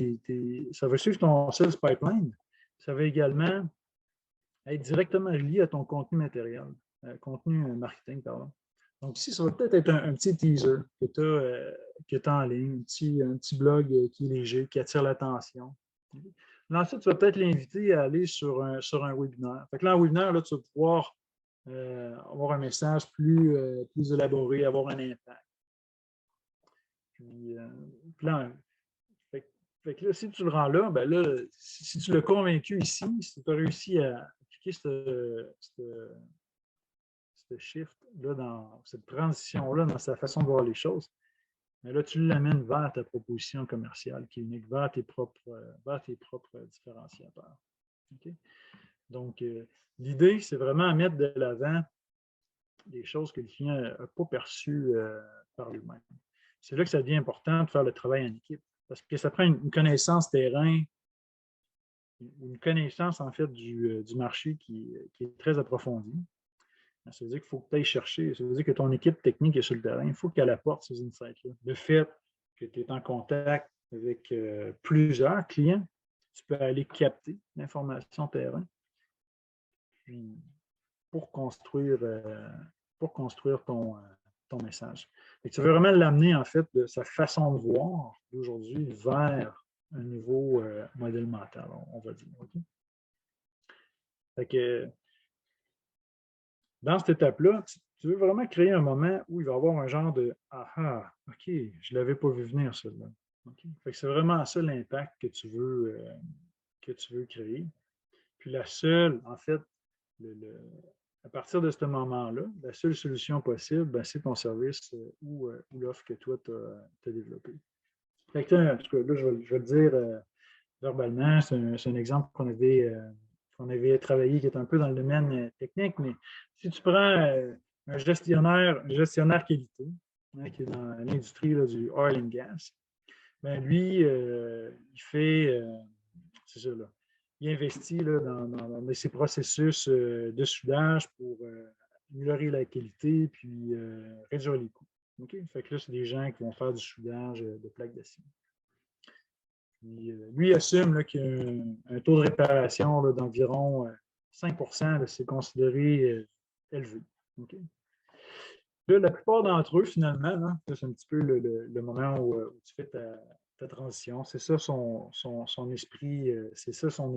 ça va suivre ton sales pipeline. Ça va également être directement lié à ton contenu matériel, contenu marketing, pardon. Donc ici, ça va peut-être être un petit teaser que tu as en ligne, un petit blog qui est léger, qui attire l'attention. Là, ensuite, tu vas peut-être l'inviter à aller sur un webinaire. Fait que là, en webinaire, là, tu vas pouvoir avoir un message plus élaboré, avoir un impact. Puis là, fait que là, si tu le rends là, ben là, si tu l'as convaincu ici, si tu as réussi à appliquer ce shift-là, dans cette transition-là, dans sa façon de voir les choses, mais là, tu l'amènes vers ta proposition commerciale qui est unique, vers tes propres différenciateurs. Okay? Donc, l'idée, c'est vraiment mettre de l'avant des choses que le client n'a pas perçues par lui-même. C'est là que ça devient important de faire le travail en équipe, parce que ça prend une connaissance terrain, une connaissance, en fait, du marché qui est très approfondie. Ça veut dire qu'il faut que tu ailles chercher, ça veut dire que ton équipe technique est sur le terrain, il faut qu'elle apporte ces insights-là. Le fait que tu es en contact avec plusieurs clients, tu peux aller capter l'information terrain pour construire ton message. Et tu veux vraiment l'amener, en fait, de sa façon de voir d'aujourd'hui vers un nouveau modèle mental, on va dire. Okay? Fait que, dans cette étape-là, tu veux vraiment créer un moment où il va y avoir un genre de ah, OK, je ne l'avais pas vu venir, celui-là. Okay? Fait que c'est vraiment ça l'impact que tu veux créer. Puis la seule, en fait, à partir de ce moment-là, la seule solution possible, ben, c'est ton service ou l'offre que toi, tu as développée. Fait que, en tout cas, là, je vais le dire verbalement, c'est un exemple qu'on avait travaillé qui est un peu dans le domaine technique, mais si tu prends un gestionnaire qualité, hein, qui est dans l'industrie du oil and gas, ben lui, il fait, c'est ça, là, il investit là, dans ses processus de soudage pour améliorer la qualité puis réduire les coûts. Okay? Fait que là, c'est des gens qui vont faire du soudage de plaques d'acier. Lui, il assume qu'il y a un taux de réparation d'environ 5 %, c'est considéré élevé. Okay? Là, la plupart d'entre eux, finalement, là, c'est un petit peu le moment où tu fais ta transition. C'est ça son esprit, c'est ça son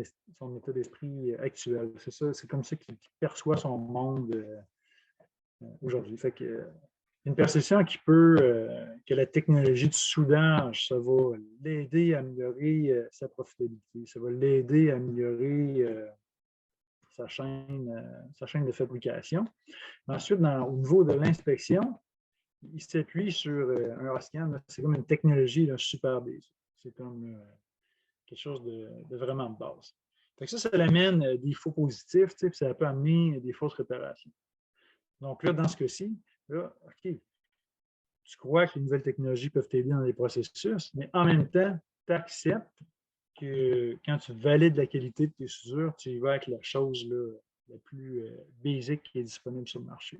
état d'esprit actuel. C'est ça, c'est comme ça qu'il perçoit son monde aujourd'hui. Fait que une perception que la technologie de soudage, ça va l'aider à améliorer sa profitabilité, ça va l'aider à améliorer sa chaîne de fabrication. Ensuite, au niveau de l'inspection, il s'appuie sur un Oscan. C'est comme une technologie là, super basique. C'est comme quelque chose de vraiment de base. Fait que ça l'amène des faux positifs, puis ça peut amener des fausses réparations. Donc là, dans ce cas-ci, là, OK, tu crois que les nouvelles technologies peuvent t'aider dans les processus, mais en même temps, tu acceptes que quand tu valides la qualité de tes soudures, tu y vas avec la chose là, la plus basique qui est disponible sur le marché.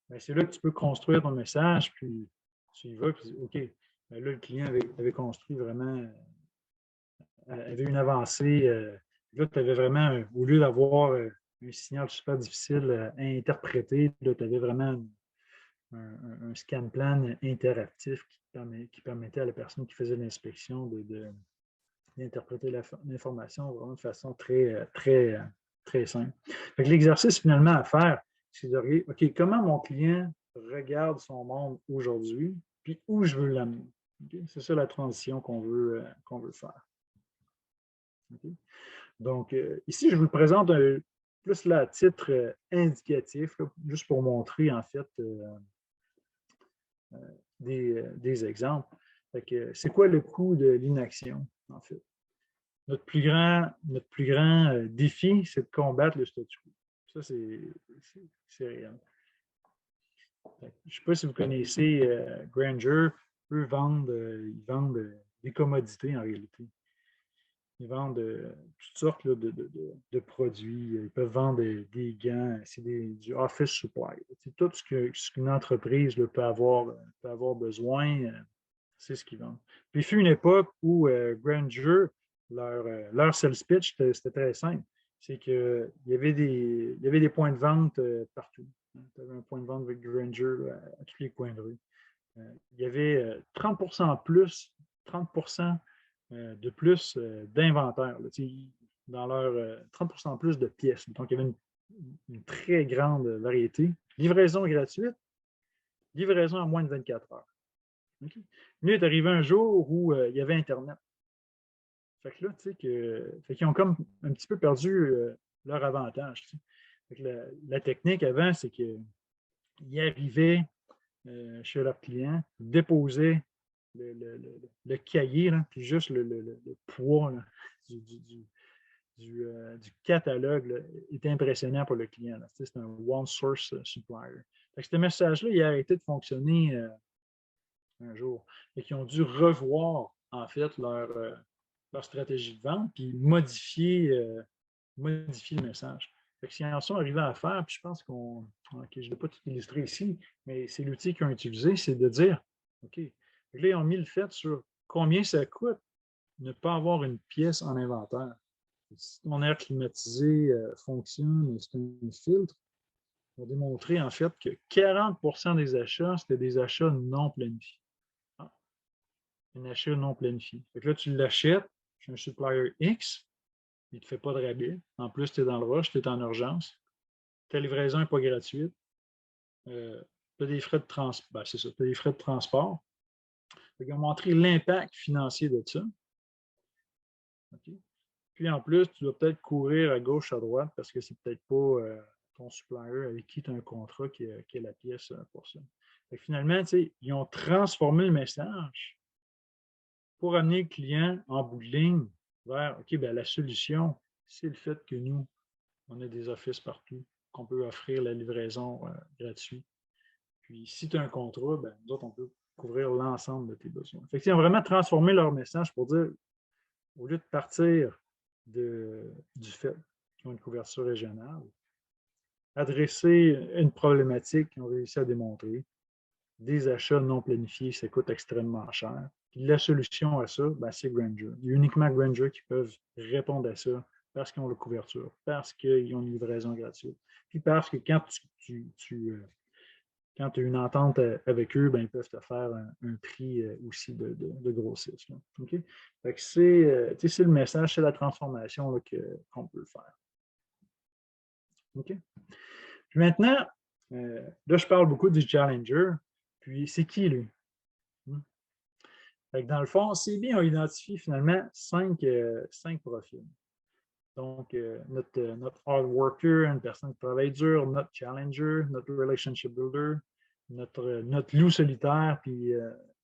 Ben, c'est là que tu peux construire ton message, puis tu y vas, puis OK, ben là, le client avait construit vraiment, avait une avancée. Là, tu avais vraiment, au lieu d'avoir un signal super difficile à interpréter. Tu avais vraiment un scan plan interactif qui permettait à la personne qui faisait l'inspection d'interpréter l'information vraiment de façon très simple. L'exercice finalement à faire, c'est de regarder, OK, comment mon client regarde son monde aujourd'hui, puis où je veux l'amener. Okay? C'est ça la transition qu'on veut faire. Okay? Donc, ici, je vous le présente plus là, à titre indicatif, là, juste pour montrer en fait des exemples. C'est quoi le coût de l'inaction, en fait? Notre plus grand défi, c'est de combattre le statu quo. Ça, c'est réel. Je ne sais pas si vous connaissez Grainger. Eux ils vendent des commodités en réalité. Ils vendent toutes sortes là, de produits. Ils peuvent vendre des gants. C'est du office supply. C'est tout ce qu'une entreprise là, peut avoir besoin. C'est ce qu'ils vendent. Puis il fut une époque où Grainger, leur sales pitch, c'était très simple. C'est qu'il y avait des points de vente partout. Tu avais un point de vente avec Grainger à tous les coins de rue. Il y avait 30 plus, 30 de plus d'inventaire. Dans leur 30 plus de pièces. Donc, il y avait une très grande variété. Livraison gratuite, livraison en moins de 24 heures. Okay. Lui est arrivé un jour où il y avait Internet. Fait que là, tu sais, qu'ils ont comme un petit peu perdu leur avantage. Tu sais. Fait que la technique avant, c'est qu'ils arrivaient chez leurs clients, déposaient le cahier, là, puis juste le poids là, du catalogue là, était impressionnant pour le client. Tu sais, c'est un one source supplier. Fait que ce message-là, il a arrêté de fonctionner un jour. Et qui ont dû revoir, en fait, leur stratégie de vente, puis modifier le message. Fait que s'ils en sont arrivés à faire, puis je pense je ne vais pas tout illustrer ici, mais c'est l'outil qu'ils ont utilisé, c'est de dire, OK, là, ils ont mis le fait sur combien ça coûte ne pas avoir une pièce en inventaire. Si ton air climatisé fonctionne, c'est un filtre, on a démontré en fait que 40 des achats, c'était des achats non planifiés. Un achat non planifié. Fait que là, tu l'achètes chez un supplier X, il ne te fait pas de rabais. En plus, tu es dans le rush, tu es en urgence. Ta livraison n'est pas gratuite. Tu as des frais de transport. Ben, c'est ça, tu as des frais de transport. Ils ont montré l'impact financier de ça. Okay. Puis en plus, tu dois peut-être courir à gauche, à droite, parce que c'est peut-être pas ton supplier avec qui tu as un contrat qui a la pièce pour ça. Fait que finalement, ils ont transformé le message pour amener le client en bout de ligne vers, OK, bien, la solution, c'est le fait que nous, on a des offices partout, qu'on peut offrir la livraison gratuite. Puis, si tu as un contrat, bien, nous autres, on peut couvrir l'ensemble de tes besoins. Fait qu'ils ont vraiment transformé leur message pour dire, au lieu de partir du fait qu'ils ont une couverture régionale, adresser une problématique qu'ils ont réussi à démontrer, des achats non planifiés, ça coûte extrêmement cher. Puis la solution à ça, ben, c'est Grainger. Il y a uniquement Grainger qui peuvent répondre à ça parce qu'ils ont la couverture, parce qu'ils ont une livraison gratuite. Puis parce que quand quand tu as une entente avec eux, ben, ils peuvent te faire un prix aussi de grossiste. Okay? Fait que c'est le message, c'est la transformation là, qu'on peut faire. Okay? Puis maintenant, là, je parle beaucoup du Challenger. Puis, c'est qui, lui? Fait que dans le fond, CB a identifié finalement cinq profils. Donc, notre hard worker, une personne qui travaille dur, notre challenger, notre relationship builder, notre loup solitaire, puis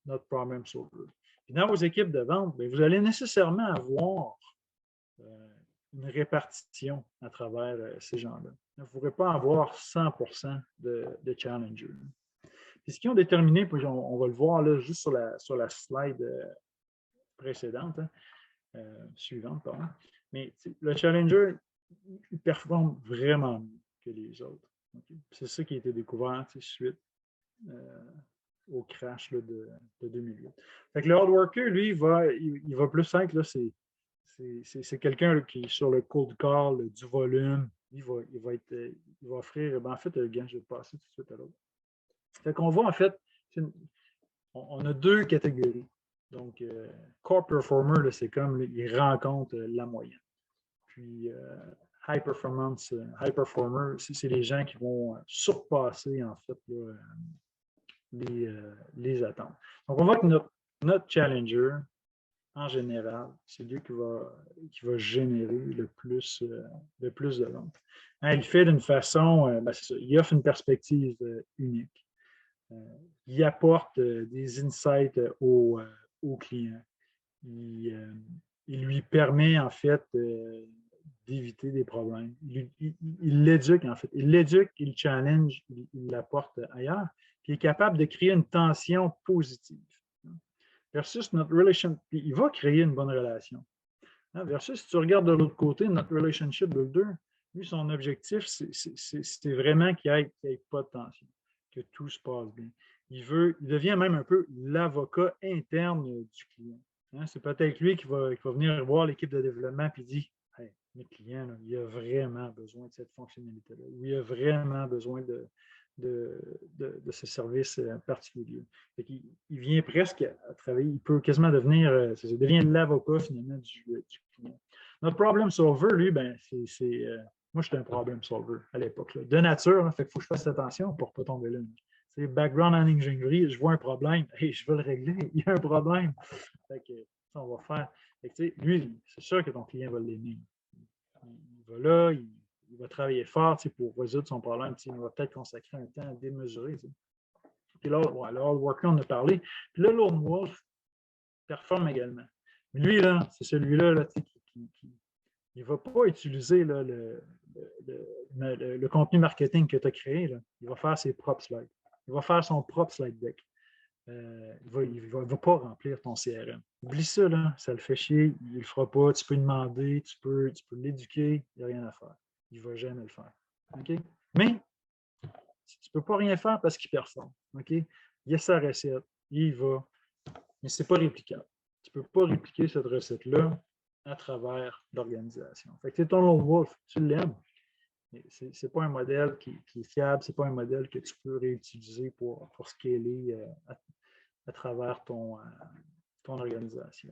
notre problem solver. Puis dans vos équipes de vente, bien, vous allez nécessairement avoir une répartition à travers ces gens-là. Vous ne pourrez pas avoir 100% de challengers. Puis ce qu'ils ont déterminé, puis on va le voir là, juste sur la slide précédente, suivante, pardon. Mais le challenger, il performe vraiment mieux que les autres. Okay? C'est ça qui a été découvert suite au crash là, de 2008. Fait que le hard worker, lui, il va plus simple. C'est quelqu'un qui est sur le cold call, du volume, il va offrir, en fait, le gain, je vais le passer tout de suite à l'autre. Fait qu'on voit, en fait, on a deux catégories. Donc, core performer, c'est comme il rencontre la moyenne. Puis, high performance, high performer, c'est les gens qui vont surpasser, en fait, là, les attentes. Donc, on voit que notre challenger, en général, c'est lui qui va générer le plus de ventes. Hein, il le fait d'une façon, c'est ça, il offre une perspective unique. Il apporte des insights aux clients. Il lui permet, en fait, d'éviter des problèmes. Il l'éduque, en fait. Il l'éduque, il le challenge, il l'apporte ailleurs. Puis il est capable de créer une tension positive. Versus notre relation, puis il va créer une bonne relation. Versus, si tu regardes de l'autre côté, notre relationship builder, lui, son objectif, c'est vraiment qu'il n'y ait pas de tension, que tout se passe bien. Il devient même un peu l'avocat interne du client. C'est peut-être lui qui va venir voir l'équipe de développement et dire hey, mes clients, là, il a vraiment besoin de cette fonctionnalité-là, ou il a vraiment besoin de ce service particulier. Il vient presque à travailler, il peut quasiment devenir, ça devient l'avocat finalement du client. Notre problem solver, lui, ben, moi, j'étais un problem solver à l'époque, de nature, fait qu'il faut que je fasse attention pour ne pas tomber là. C'est background en ingénierie, je vois un problème, hey, je veux le régler, il y a un problème. Fait que, ça, on va faire. Fait que, lui, c'est sûr que ton client va l'aimer. Il va là, il va travailler fort pour résoudre son problème. Il va peut-être consacrer un temps démesuré. Puis là, le All Worker, on a parlé. Puis là, Lone Wolf performe également. Mais lui, là, c'est celui-là là, qui ne va pas utiliser là, le contenu marketing que tu as créé. Là. Il va faire ses propres slides. Il va faire son propre slide deck. Il ne va pas remplir ton CRM. Oublie ça, là, ça le fait chier, il ne le fera pas, tu peux lui demander, tu peux l'éduquer, il n'y a rien à faire. Il ne va jamais le faire. Okay? Mais tu ne peux pas rien faire parce qu'il performe. Okay? Il y a sa recette, il va, mais ce n'est pas réplicable. Tu ne peux pas répliquer cette recette-là à travers l'organisation. Fait que ton Lone Wolf, tu l'aimes. Ce n'est pas un modèle qui est fiable, ce n'est pas un modèle que tu peux réutiliser pour scaler à travers ton organisation.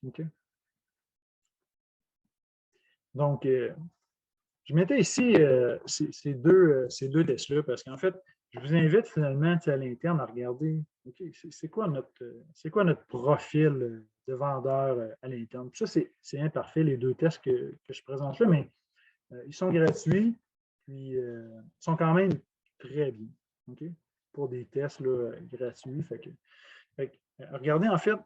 OK? Donc, je mettais ici ces deux tests-là parce qu'en fait, je vous invite finalement à l'interne à regarder OK, c'est quoi notre profil de vendeur à l'interne. Ça, c'est imparfait, les deux tests que je présente là, mais ils sont gratuits, puis ils sont quand même très bien. OK? Pour des tests là, gratuits. Fait que, regardez, en fait,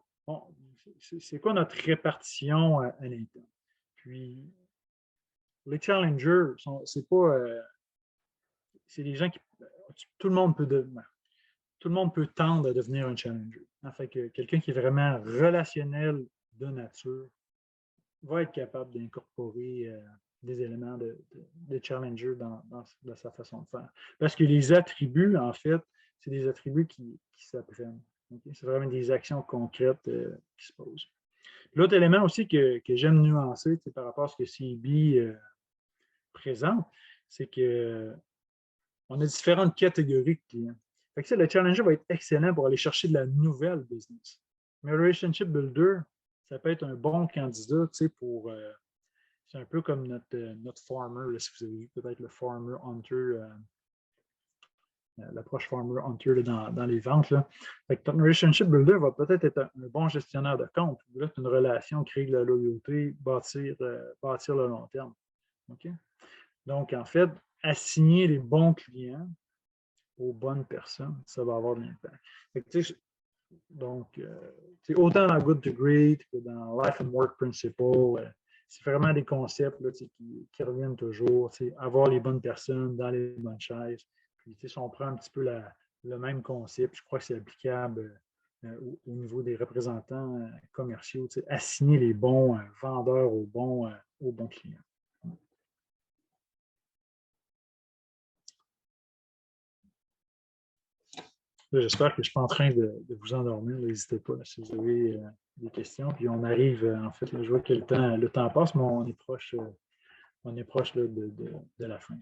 c'est quoi notre répartition à l'interne. Puis, les challengers, c'est pas. C'est des gens qui. Tout le monde peut tendre à devenir un challenger. Fait que quelqu'un qui est vraiment relationnel de nature va être capable d'incorporer des éléments de challenger dans sa façon de faire. Parce que les attributs, en fait, c'est des attributs qui s'apprennent. Okay? C'est vraiment des actions concrètes qui se posent. L'autre élément aussi que j'aime nuancer par rapport à ce que CB présente, c'est qu'on a différentes catégories de clients. Fait que le challenger va être excellent pour aller chercher de la nouvelle business. Mais le relationship builder, ça peut être un bon candidat pour. C'est un peu comme notre farmer, là, si vous avez vu peut-être le farmer hunter. L'approche Farmer Hunter là, dans les ventes. Là. Fait que ton relationship builder va peut-être être un bon gestionnaire de compte. Là, une relation, créer de la loyauté, bâtir le long terme. Okay? Donc, en fait, assigner les bons clients aux bonnes personnes, ça va avoir de l'impact. Donc, autant dans Good to Great que dans Life and Work Principle, c'est vraiment des concepts là, qui reviennent toujours. Avoir les bonnes personnes dans les bonnes chaises. Puis, si on prend un petit peu le même concept, je crois que c'est applicable au niveau des représentants commerciaux, assigner les bons vendeurs aux bons clients. J'espère que je ne suis pas en train de vous endormir. N'hésitez pas là, si vous avez des questions. Puis on arrive, en fait, là, je vois que le temps passe, mais on est proche on est proche là, de la fin.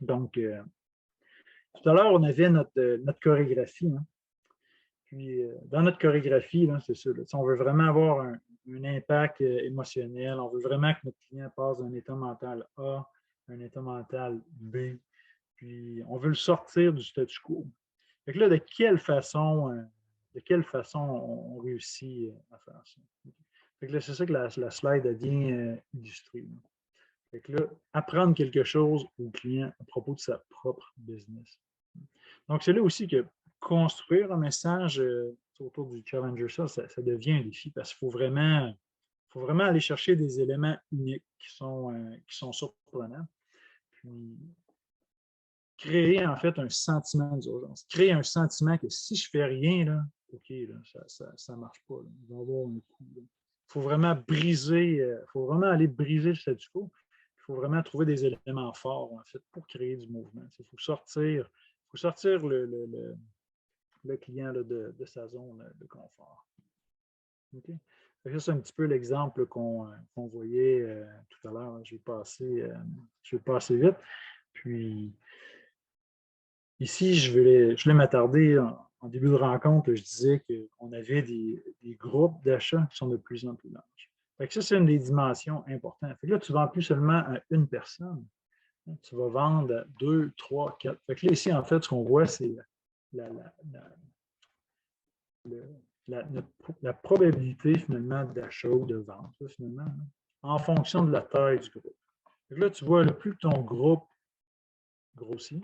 Donc, tout à l'heure, on avait notre chorégraphie. Hein. Puis, dans notre chorégraphie, c'est ça. Là, on veut vraiment avoir un impact émotionnel. On veut vraiment que notre client passe d'un état mental A à un état mental B. Puis, on veut le sortir du statu quo. Fait que là, de quelle façon on réussit à faire ça? Fait que là, c'est ça que la slide a bien illustré. Fait que là, apprendre quelque chose au client à propos de sa propre business. Donc, c'est là aussi que construire un message autour du Challenger Sales, ça devient un défi parce qu'il faut vraiment aller chercher des éléments uniques qui sont surprenants. Puis, créer en fait un sentiment d'urgence. Créer un sentiment que si je ne fais rien, là, OK, là, ça ne marche pas. Là. Il va y avoir un coup. Il faut vraiment aller briser le statu quo. Il faut vraiment trouver des éléments forts en fait, pour créer du mouvement. Il faut sortir le client là, de sa zone de confort. Okay? Ça, c'est un petit peu l'exemple qu'on voyait tout à l'heure. Je vais passer vite. Puis, ici, je voulais m'attarder en début de rencontre. Je disais qu'on avait des groupes d'achats qui sont de plus en plus larges. Fait que ça, c'est une des dimensions importantes. Fait que là, tu ne vends plus seulement à une personne. Tu vas vendre à 2, 3, 4. Fait que là, ici, en fait, ce qu'on voit, c'est la probabilité, finalement, d'achat ou de vente, là, finalement, hein, en fonction de la taille du groupe. Fait que là, tu vois, le plus ton groupe grossit,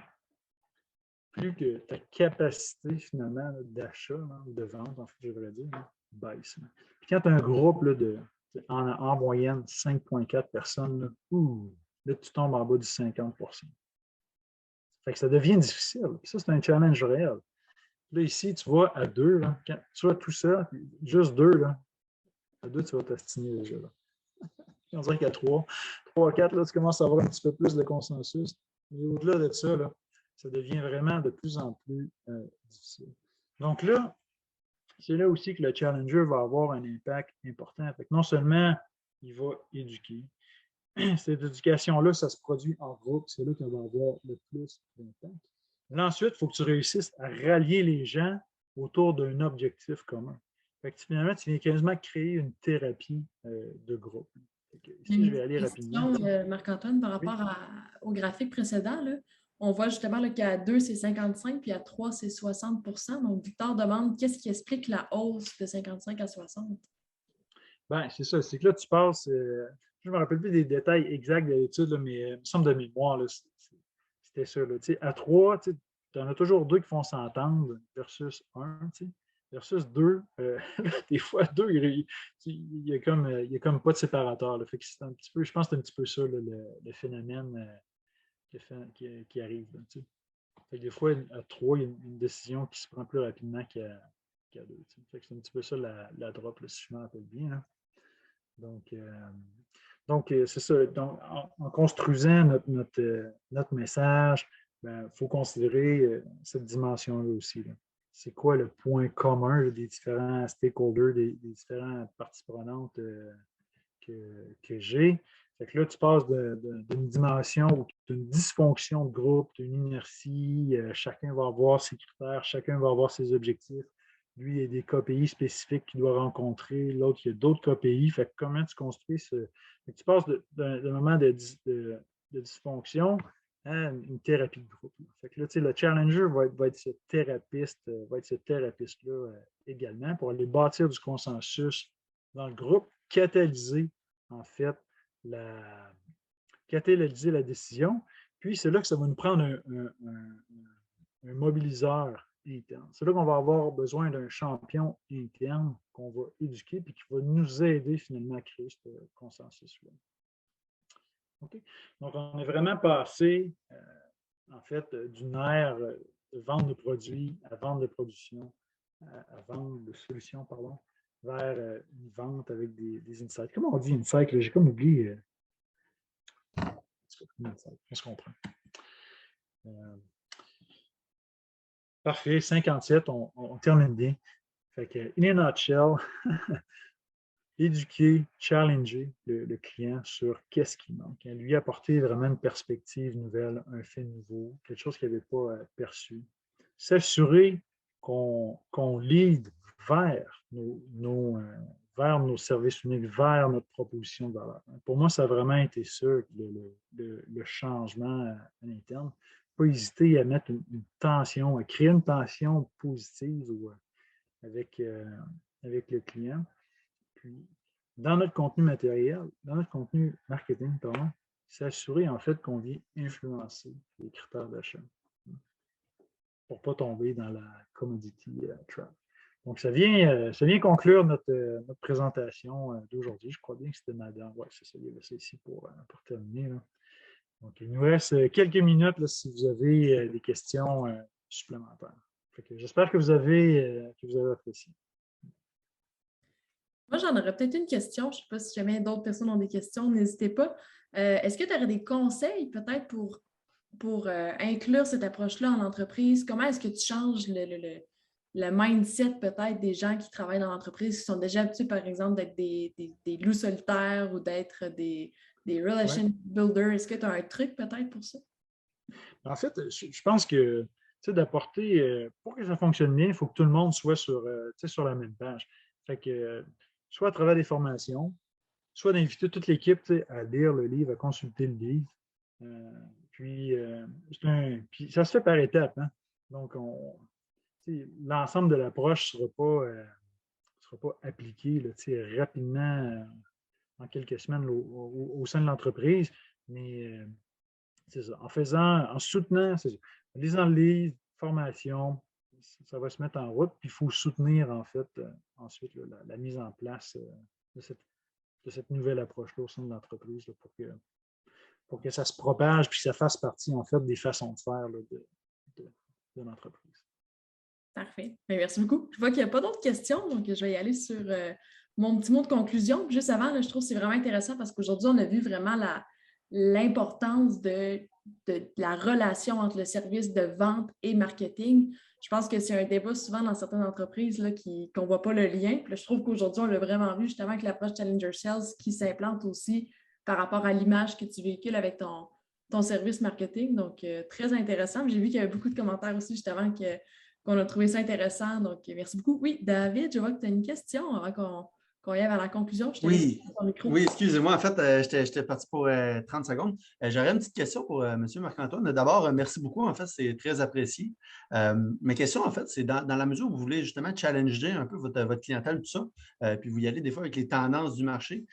plus que ta capacité, finalement, d'achat ou de vente, en fait, je devrais dire, hein, baisse. Puis quand tu as un groupe là, en moyenne 5,4 personnes, là, tu tombes en bas du 50 %. Fait que ça devient difficile. Puis ça, c'est un challenge réel. Là, ici, tu vois, à 2, là, quand tu vois tout ça, juste 2, là, à 2, tu vas t'astiner déjà. Là. On dirait qu'à 3, 3 à 4, là, tu commences à avoir un petit peu plus de consensus. Mais au-delà de ça, là, ça devient vraiment de plus en plus difficile. Donc là, c'est là aussi que le challenger va avoir un impact important. Fait que non seulement il va éduquer, cette éducation-là, ça se produit en groupe, c'est là qu'on va avoir le plus d'impact. Là, ensuite, il faut que tu réussisses à rallier les gens autour d'un objectif commun. Fait que finalement, tu viens quasiment créer une thérapie de groupe. Ici, je vais aller rapidement. Marc-Antoine, par rapport au graphique précédent, là, on voit justement qu'à 2, c'est 55, puis à 3, c'est 60 %. Donc, Victor demande qu'est-ce qui explique la hausse de 55 à 60? Bien, c'est ça. C'est que là, tu passes. Je ne me rappelle plus des détails exacts de l'étude, mais il me semble de mémoire, là, c'était ça. Là, à 3, tu en as toujours 2 qui font s'entendre versus 1. Versus 2, des fois, 2, il n'y a comme pas de séparateur. Là. Fait que c'est un petit peu, je pense que c'est un petit peu ça, là, le phénomène qui arrive. Là, fait que des fois, à 3, il y a une décision qui se prend plus rapidement qu'à 2. Fait que c'est un petit peu ça la drop, là, si je me rappelle bien. Là. Donc c'est ça. Donc, en construisant notre message, il faut considérer cette dimension-là aussi. Là. C'est quoi le point commun là, des différents stakeholders, des différentes parties prenantes que j'ai? Fait que là, tu passes d'une dimension où tu as une dysfonction de groupe, tu as une inertie, chacun va avoir ses critères, chacun va avoir ses objectifs. Lui, il y a des KPI spécifiques qu'il doit rencontrer, l'autre, il y a d'autres KPI. Fait que comment tu construis ce. Fait que tu passes d'un moment de dysfonction à une thérapie de groupe. Fait que là, le challenger va être ce thérapeute-là également pour aller bâtir du consensus dans le groupe, catalyser en fait la décision. Puis c'est là que ça va nous prendre un mobiliseur interne. C'est là qu'on va avoir besoin d'un champion interne qu'on va éduquer et qui va nous aider finalement à créer ce consensus-là. Okay? Donc, on est vraiment passé, en fait, d'une ère de vente de produits à vente de production, à vente de solutions, pardon, vers une vente avec des insights. Comment on dit insight? J'ai comme oublié. On se comprend. Parfait, 57, on termine bien. Fait que, in a nutshell, éduquer, challenger le client sur qu'est-ce qui manque. Lui apporter vraiment une perspective nouvelle, un fait nouveau, quelque chose qu'il n'avait pas perçu. S'assurer qu'on lead vers vers nos services uniques, vers notre proposition de valeur. Pour moi, ça a vraiment été ça, le changement à l'interne. Pas hésiter à mettre une tension, à créer une tension positive avec le client. Puis, dans notre contenu matériel, dans notre contenu marketing, pardon, s'assurer en fait qu'on vient influencer les critères d'achat pour ne pas tomber dans la commodity trap. Donc, ça vient conclure notre présentation d'aujourd'hui. Je crois bien que c'était ma dernière. Oui, c'est ça, il y avait ça ici pour terminer. Là. Donc, il nous reste quelques minutes là, si vous avez des questions supplémentaires. J'espère que vous avez apprécié. Moi, j'en aurais peut-être une question. Je ne sais pas si jamais d'autres personnes ont des questions, n'hésitez pas. Est-ce que tu aurais des conseils peut-être pour inclure cette approche-là en entreprise? Comment est-ce que tu changes le mindset peut-être des gens qui travaillent dans l'entreprise, qui sont déjà habitués, par exemple, d'être des loups solitaires ou d'être des relation builders? Est-ce que tu as un truc peut-être pour ça? En fait, je pense que d'apporter, pour que ça fonctionne bien, il faut que tout le monde soit sur la même page. Fait que, soit à travers des formations, soit d'inviter toute l'équipe à lire le livre, à consulter le livre. Puis ça se fait par étapes. Hein? Donc, l'ensemble de l'approche ne sera pas appliqué là, rapidement en quelques semaines au sein de l'entreprise. Mais c'est ça. En soutenant, c'est ça. En lisant le livre, formation, ça va se mettre en route. Puis il faut soutenir, en fait, ensuite la mise en place de cette nouvelle approche-là au sein de l'entreprise là, pour que ça se propage puis que ça fasse partie, en fait, des façons de faire là, de l'entreprise. Parfait. Bien, merci beaucoup. Je vois qu'il n'y a pas d'autres questions, donc je vais y aller sur mon petit mot de conclusion. Juste avant, là, je trouve que c'est vraiment intéressant parce qu'aujourd'hui, on a vu vraiment l'importance de la relation entre le service de vente et marketing. Je pense que c'est un débat souvent dans certaines entreprises là, qu'on ne voit pas le lien. Puis là, je trouve qu'aujourd'hui, on l'a vraiment vu justement avec l'approche Challenger Sales qui s'implante aussi par rapport à l'image que tu véhicules avec ton service marketing. Donc, très intéressant. J'ai vu qu'il y avait beaucoup de commentaires aussi justement qu'on a trouvé ça intéressant. Donc, merci beaucoup. Oui, David, je vois que tu as une question avant qu'on y aille à la conclusion. Je te laisse ton micro. Oui, excusez-moi. En fait, j'étais parti pour 30 secondes. J'aurais une petite question pour M. Marc-Antoine. D'abord, merci beaucoup. En fait, c'est très apprécié. Ma question, en fait, c'est dans la mesure où vous voulez justement challenger un peu votre clientèle, tout ça, puis vous y allez des fois avec les tendances du marché.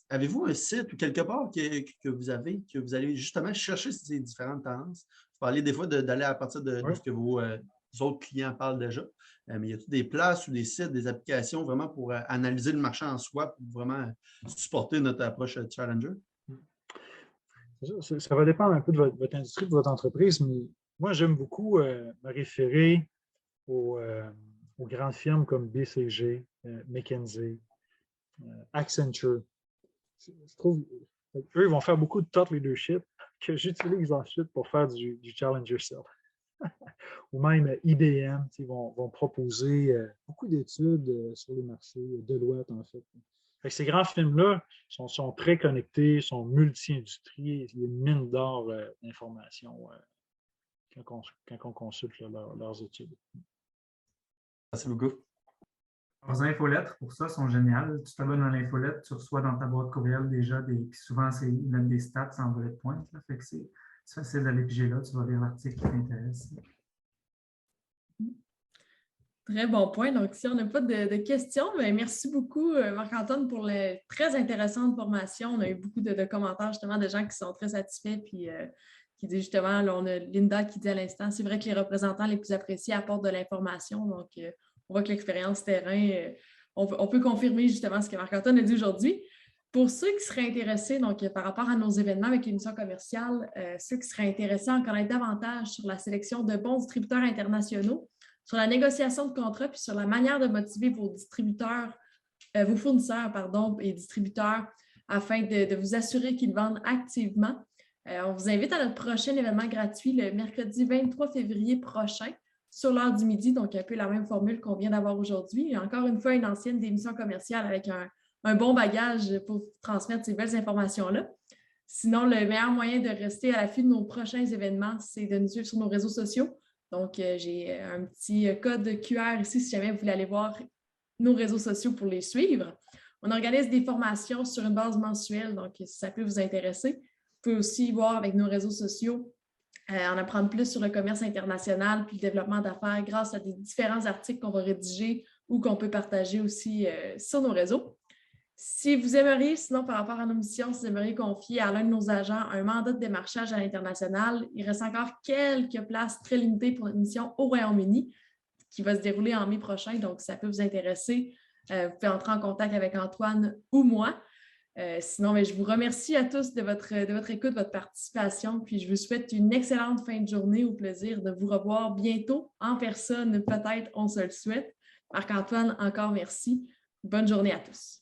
Avez-vous un site ou quelque part que vous allez justement chercher ces différentes tendances? Vous parlez des fois d'aller à partir de ce que vos autres clients parlent déjà. Mais y a-t-il des places ou des sites, des applications vraiment pour analyser le marché en soi, pour vraiment supporter notre approche Challenger? Ça va dépendre un peu de votre industrie, de votre entreprise, mais moi, j'aime beaucoup me référer aux grandes firmes comme BCG, McKinsey, Accenture. Je trouve eux, ils vont faire beaucoup de thought leadership que j'utilise ensuite pour faire du Challenger Sell. Ou même IBM, ils vont proposer beaucoup d'études sur les marchés, Deloitte en fait. Ces grands films-là sont très connectés, sont multi-industries, il y a une mine d'or d'informations quand on consulte leurs études. Merci beaucoup. Leurs infolettres, pour ça, sont géniales. Tu t'abonnes à l'infolette, tu reçois dans ta boîte courriel déjà souvent, ils mettent des stats en bullet point. Là, fait que c'est facile d'aller piger là, tu vas lire l'article qui t'intéresse. Très bon point. Donc, si on n'a pas de questions, bien, merci beaucoup, Marc-Antoine, pour la très intéressante formation. On a eu beaucoup de commentaires justement de gens qui sont très satisfaits puis qui disent justement, là, on a Linda qui dit à l'instant, c'est vrai que les représentants les plus appréciés apportent de l'information. Donc, on voit que l'expérience terrain, on peut confirmer justement ce que Marc-Antoine a dit aujourd'hui. Pour ceux qui seraient intéressés, donc par rapport à nos événements avec l'émission commerciale, ceux qui seraient intéressés à en connaître davantage sur la sélection de bons distributeurs internationaux, sur la négociation de contrats, puis sur la manière de motiver vos fournisseurs et distributeurs afin de vous assurer qu'ils vendent activement. On vous invite à notre prochain événement gratuit le mercredi 23 février prochain sur l'heure du midi, donc un peu la même formule qu'on vient d'avoir aujourd'hui. Et encore une fois, une ancienne d'émission commerciale avec un bon bagage pour transmettre ces belles informations-là. Sinon, le meilleur moyen de rester à l'affût de nos prochains événements, c'est de nous suivre sur nos réseaux sociaux. Donc, j'ai un petit code QR ici si jamais vous voulez aller voir nos réseaux sociaux pour les suivre. On organise des formations sur une base mensuelle, donc si ça peut vous intéresser. Vous pouvez aussi voir avec nos réseaux sociaux, en apprendre plus sur le commerce international puis le développement d'affaires grâce à des différents articles qu'on va rédiger ou qu'on peut partager aussi sur nos réseaux. Si vous aimeriez, sinon par rapport à nos missions, si vous aimeriez confier à l'un de nos agents un mandat de démarchage à l'international, il reste encore quelques places très limitées pour notre mission au Royaume-Uni qui va se dérouler en mai prochain, donc ça peut vous intéresser. Vous pouvez entrer en contact avec Antoine ou moi. Sinon, je vous remercie à tous de votre écoute, de votre participation, puis je vous souhaite une excellente fin de journée. Au plaisir de vous revoir bientôt en personne, peut-être, on se le souhaite. Marc-Antoine, encore merci. Bonne journée à tous.